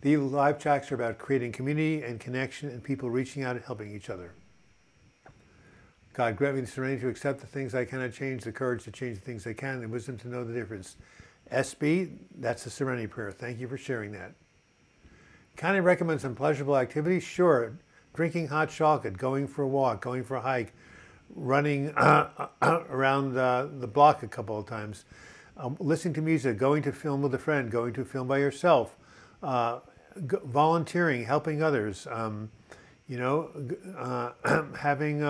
The live chats are about creating community and connection and people reaching out and helping each other. God, grant me the serenity to accept the things I cannot change, the courage to change the things I can, and the wisdom to know the difference. SB, that's the serenity prayer. Thank you for sharing that. Can I recommend some pleasurable activities? Sure. Drinking hot chocolate, going for a walk, going for a hike, running around the block a couple of times, listening to music, going to film with a friend, going to film by yourself, volunteering, helping others, having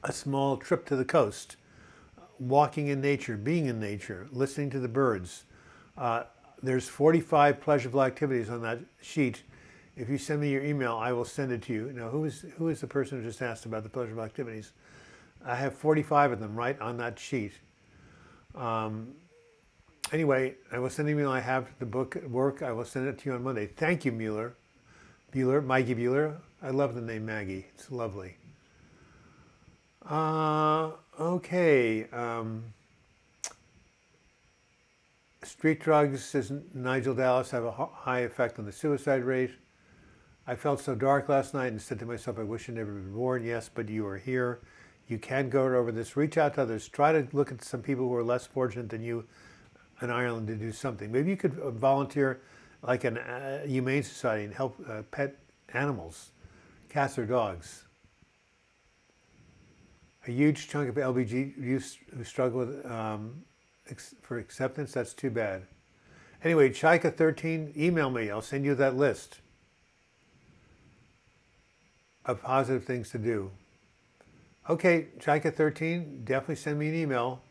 a small trip to the coast, walking in nature, being in nature, listening to the birds. There's 45 pleasurable activities on that sheet. If you send me your email, I will send it to you. Now, who is the person who just asked about the pleasurable activities? I have 45 of them right on that sheet. Anyway, I will send an email. I have the book at work. I will send it to you on Monday. Thank you, Maggie Bueller. I love the name Maggie. It's lovely. Okay. Street drugs, says Nigel Dallas, have a high effect on the suicide rate. I felt so dark last night and said to myself, I wish I'd never been born. Yes, but you are here. You can go over this. Reach out to others. Try to look at some people who are less fortunate than you in Ireland to do something. Maybe you could volunteer like a humane society and help pet animals, cats or dogs. A huge chunk of LBG youth who struggle with for acceptance, that's too bad. Anyway, Chaika13, email me. I'll send you that list of positive things to do. Okay, Chaika13, definitely send me an email.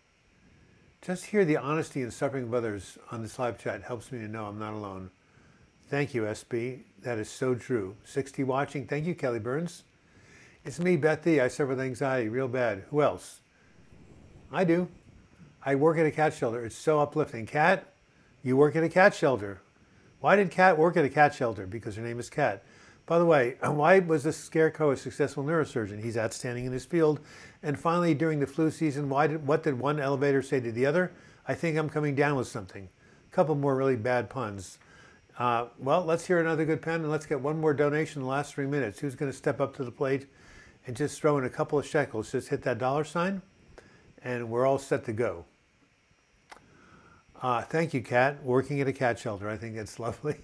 Just hear the honesty and suffering of others on this live chat helps me to know I'm not alone. Thank you, SB. That is so true. 60 watching. Thank you, Kelly Burns. It's me, Bethy. I suffer with anxiety real bad. Who else? I do. I work at a cat shelter. It's so uplifting. Cat, you work at a cat shelter. Why did Cat work at a cat shelter? Because her name is Cat. By the way, why was this scarecrow a successful neurosurgeon? He's outstanding in his field. And finally, during the flu season, what did one elevator say to the other? I think I'm coming down with something. A couple more really bad puns. Well, let's hear another good pen, and let's get one more donation in the last 3 minutes. Who's going to step up to the plate and just throw in a couple of shekels? Just hit that $, and we're all set to go. Thank you, Kat. Working at a cat shelter. I think that's lovely.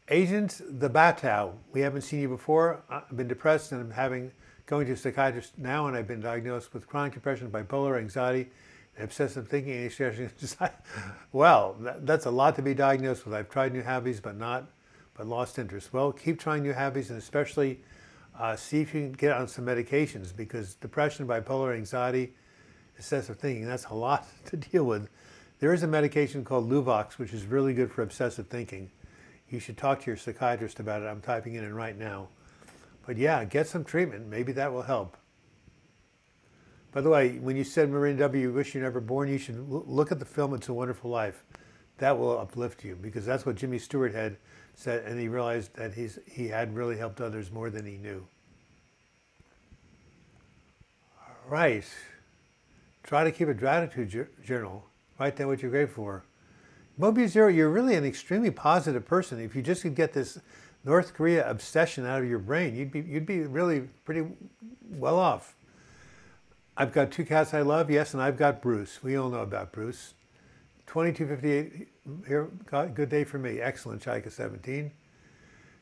Agent the Batau. We haven't seen you before. I've been depressed and I'm going to a psychiatrist now, and I've been diagnosed with chronic depression, bipolar, anxiety, and obsessive thinking, and well, that's a lot to be diagnosed with. I've tried new hobbies, but lost interest. Well, keep trying new hobbies, and especially see if you can get on some medications, because depression, bipolar, anxiety, obsessive thinking, that's a lot to deal with. There is a medication called Luvox, which is really good for obsessive thinking. You should talk to your psychiatrist about it. I'm typing it in right now. But yeah, get some treatment. Maybe that will help. By the way, when you said, Marina W., you wish you were never born, you should look at the film It's a Wonderful Life. That will uplift you, because that's what Jimmy Stewart had said, and he realized that he had really helped others more than he knew. All right. Try to keep a gratitude journal. Write down what you're grateful for. Moby Zero, you're really an extremely positive person. If you just could get this North Korea obsession out of your brain, you'd be really pretty well off. I've got 2 cats I love, yes, and I've got Bruce. We all know about Bruce. 2258 here, good day for me. Excellent, Chaika17.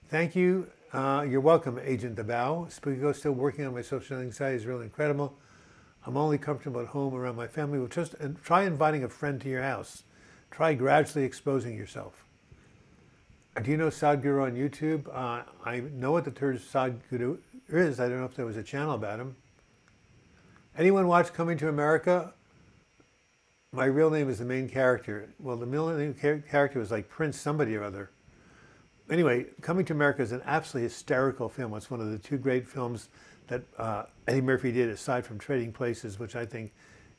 Thank you. You're welcome, Agent Dabao. Spooky Ghost, still working on my social anxiety is really incredible. I'm only comfortable at home around my family. And try inviting a friend to your house. Try gradually exposing yourself. Do you know Sadhguru on YouTube? I know what the term Sadhguru is. I don't know if there was a channel about him. Anyone watch Coming to America? My real name is the main character. Well, the middle name character was like Prince somebody or other. Anyway, Coming to America is an absolutely hysterical film. It's one of the 2 great films that Eddie Murphy did, aside from Trading Places, which I think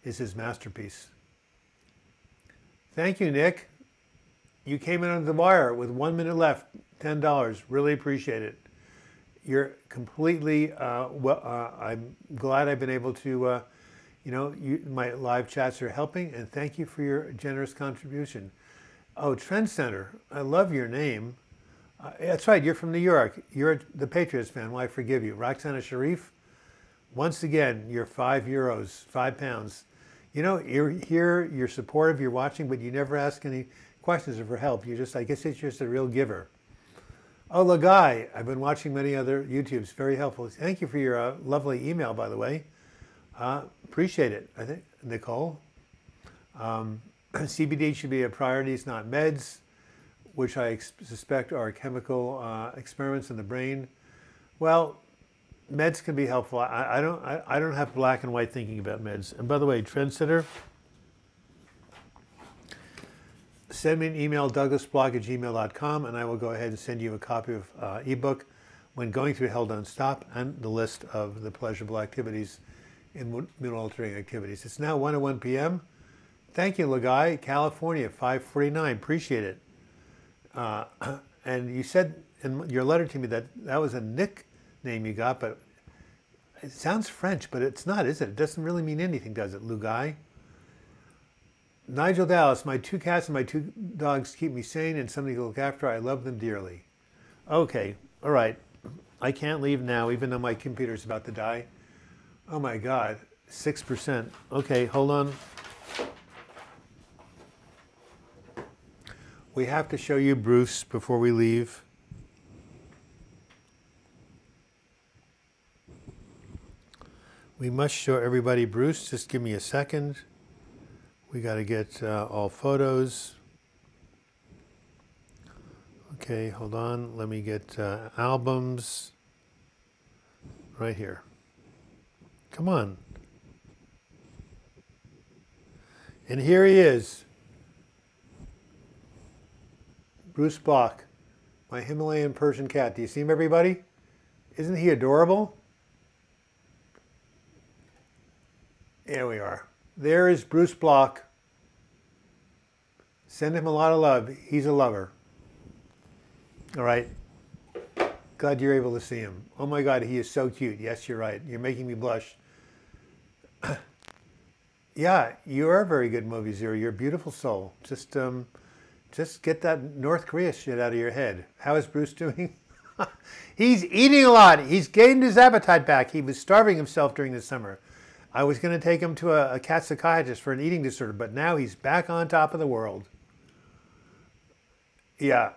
is his masterpiece. Thank you, Nick. You came in under the wire with 1 minute left, $10. Really appreciate it. You're completely, I'm glad I've been able to, my live chats are helping, and thank you for your generous contribution. Oh, Trend Center, I love your name. That's right, you're from New York. You're the Patriots fan. Well, I forgive you. Roxana Sharif, once again, you're €5, 5 pounds. You know, you're here, you're supportive, you're watching, but you never ask any questions or for help. I guess it's just a real giver. Oh, Lagai, I've been watching many other YouTubes, very helpful. Thank you for your lovely email, by the way. Appreciate it, I think, Nicole. CBD should be a priority, it's not meds, which I suspect are chemical experiments in the brain. Well, Meds can be helpful. I don't have black and white thinking about meds. And by the way, Trendsetter, send me an email, douglasblog@gmail.com, and I will go ahead and send you a copy of ebook, When Going Through Hell Don't Stop, and the list of the pleasurable activities in mood-altering activities. It's now 1:01 p.m. Thank you, Lagai, California, 5:49. Appreciate it. And you said in your letter to me that that was a nickname you got, but it sounds French, but it's not, is it? It doesn't really mean anything, does it, Lugai? Nigel Dallas, my 2 cats and my 2 dogs keep me sane and something to look after. I love them dearly. Okay, all right. I can't leave now, even though my computer's about to die. Oh my God, 6%. Okay, hold on. We have to show you Bruce before we leave. We must show everybody Bruce. Just give me a second. We got to get all photos. Okay, hold on. Let me get albums. Right here. Come on. And here he is. Bruce Block, my Himalayan Persian cat. Do you see him, everybody? Isn't he adorable? There we are. There is Bruce Block. Send him a lot of love. He's a lover. All right. Glad you're able to see him. Oh my God, he is so cute. Yes, you're right. You're making me blush. Yeah, you are a very good movie zero. You're a beautiful soul. Just get that North Korea shit out of your head. How is Bruce doing? He's eating a lot. He's gained his appetite back. He was starving himself during the summer. I was going to take him to a cat psychiatrist for an eating disorder, but now he's back on top of the world. Yeah,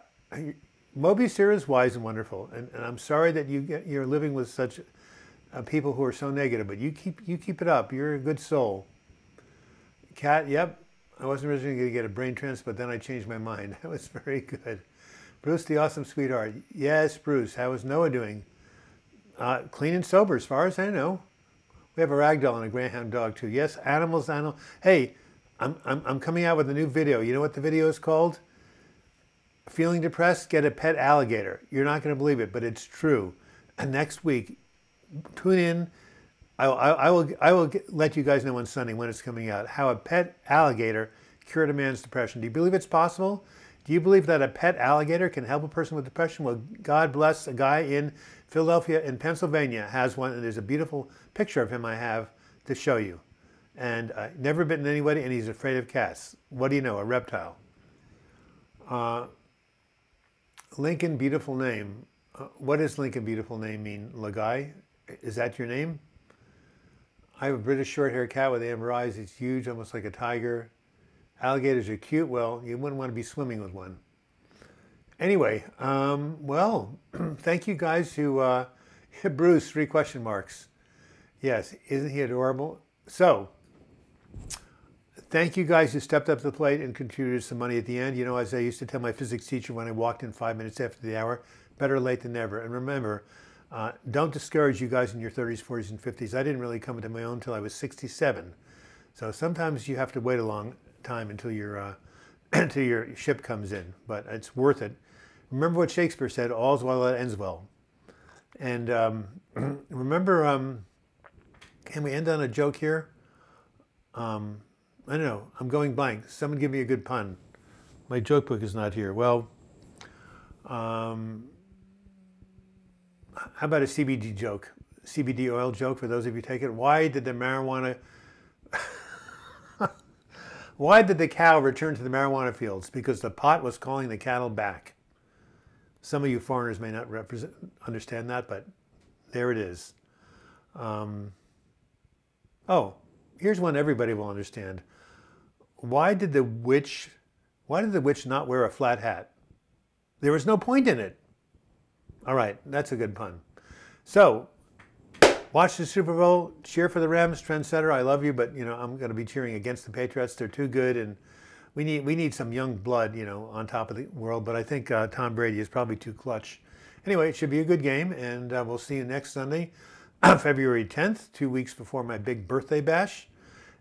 Moby Sir is wise and wonderful, and I'm sorry that you're living with such people who are so negative, but you keep it up. You're a good soul. Cat, yep. I wasn't originally going to get a brain transplant, but then I changed my mind. That was very good. Bruce, the awesome sweetheart. Yes, Bruce. How is Noah doing? Clean and sober, as far as I know. We have a ragdoll and a greyhound dog too. Yes, animals. Hey, I'm coming out with a new video. You know what the video is called? Feeling depressed? Get a pet alligator. You're not going to believe it, but it's true. And next week, tune in. I will let you guys know on Sunday when it's coming out. How a pet alligator cured a man's depression. Do you believe it's possible? Do you believe that a pet alligator can help a person with depression? Well, God bless a guy in Philadelphia in Pennsylvania has one, and there's a beautiful picture of him I have to show you. And never bitten anybody, and he's afraid of cats. What do you know? A reptile. Lincoln, beautiful name. What does Lincoln, beautiful name mean? Lagai? Is that your name? I have a British short-haired cat with amber eyes. It's huge, almost like a tiger. Alligators are cute. Well, you wouldn't want to be swimming with one. Anyway, well, thank you guys who, Bruce, 3 question marks. Yes, isn't he adorable? So, thank you guys who stepped up to the plate and contributed some money at the end. You know, as I used to tell my physics teacher when I walked in 5 minutes after the hour, better late than never. And remember, don't discourage you guys in your 30s, 40s, and 50s. I didn't really come into my own until I was 67. So sometimes you have to wait a long time until until your ship comes in, but it's worth it. Remember what Shakespeare said, all's well that ends well. And remember, can we end on a joke here? I don't know, I'm going blank. Someone give me a good pun. My joke book is not here. Well, how about a CBD joke? CBD oil joke for those of you who take it. Why did the cow return to the marijuana fields? Because the pot was calling the cattle back. Some of you foreigners may not understand that, but there it is. Oh, here's one everybody will understand. Why did the witch not wear a flat hat? There was no point in it. All right, that's a good pun. So, watch the Super Bowl, cheer for the Rams, trendsetter. I love you, but you know I'm going to be cheering against the Patriots. They're too good, and we need some young blood, you know, on top of the world. But I think Tom Brady is probably too clutch. Anyway, it should be a good game, and we'll see you next Sunday. February 10th, 2 weeks before my big birthday bash.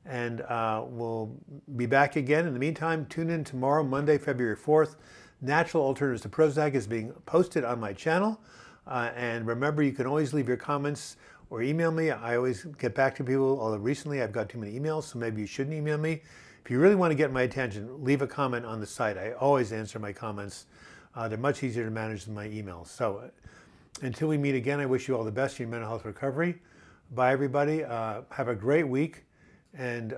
And we'll be back again. In the meantime, tune in tomorrow, Monday, February 4th. Natural Alternatives to Prozac is being posted on my channel. And remember, you can always leave your comments or email me. I always get back to people, although recently I've got too many emails, so maybe you shouldn't email me. If you really want to get my attention, leave a comment on the site. I always answer my comments. They're much easier to manage than my emails. So until we meet again, I wish you all the best in your mental health recovery. Bye, everybody. Have a great week. And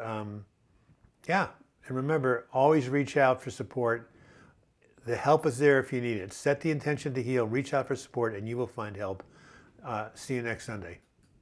yeah, and remember, always reach out for support. The help is there if you need it. Set the intention to heal, reach out for support, and you will find help. See you next Sunday.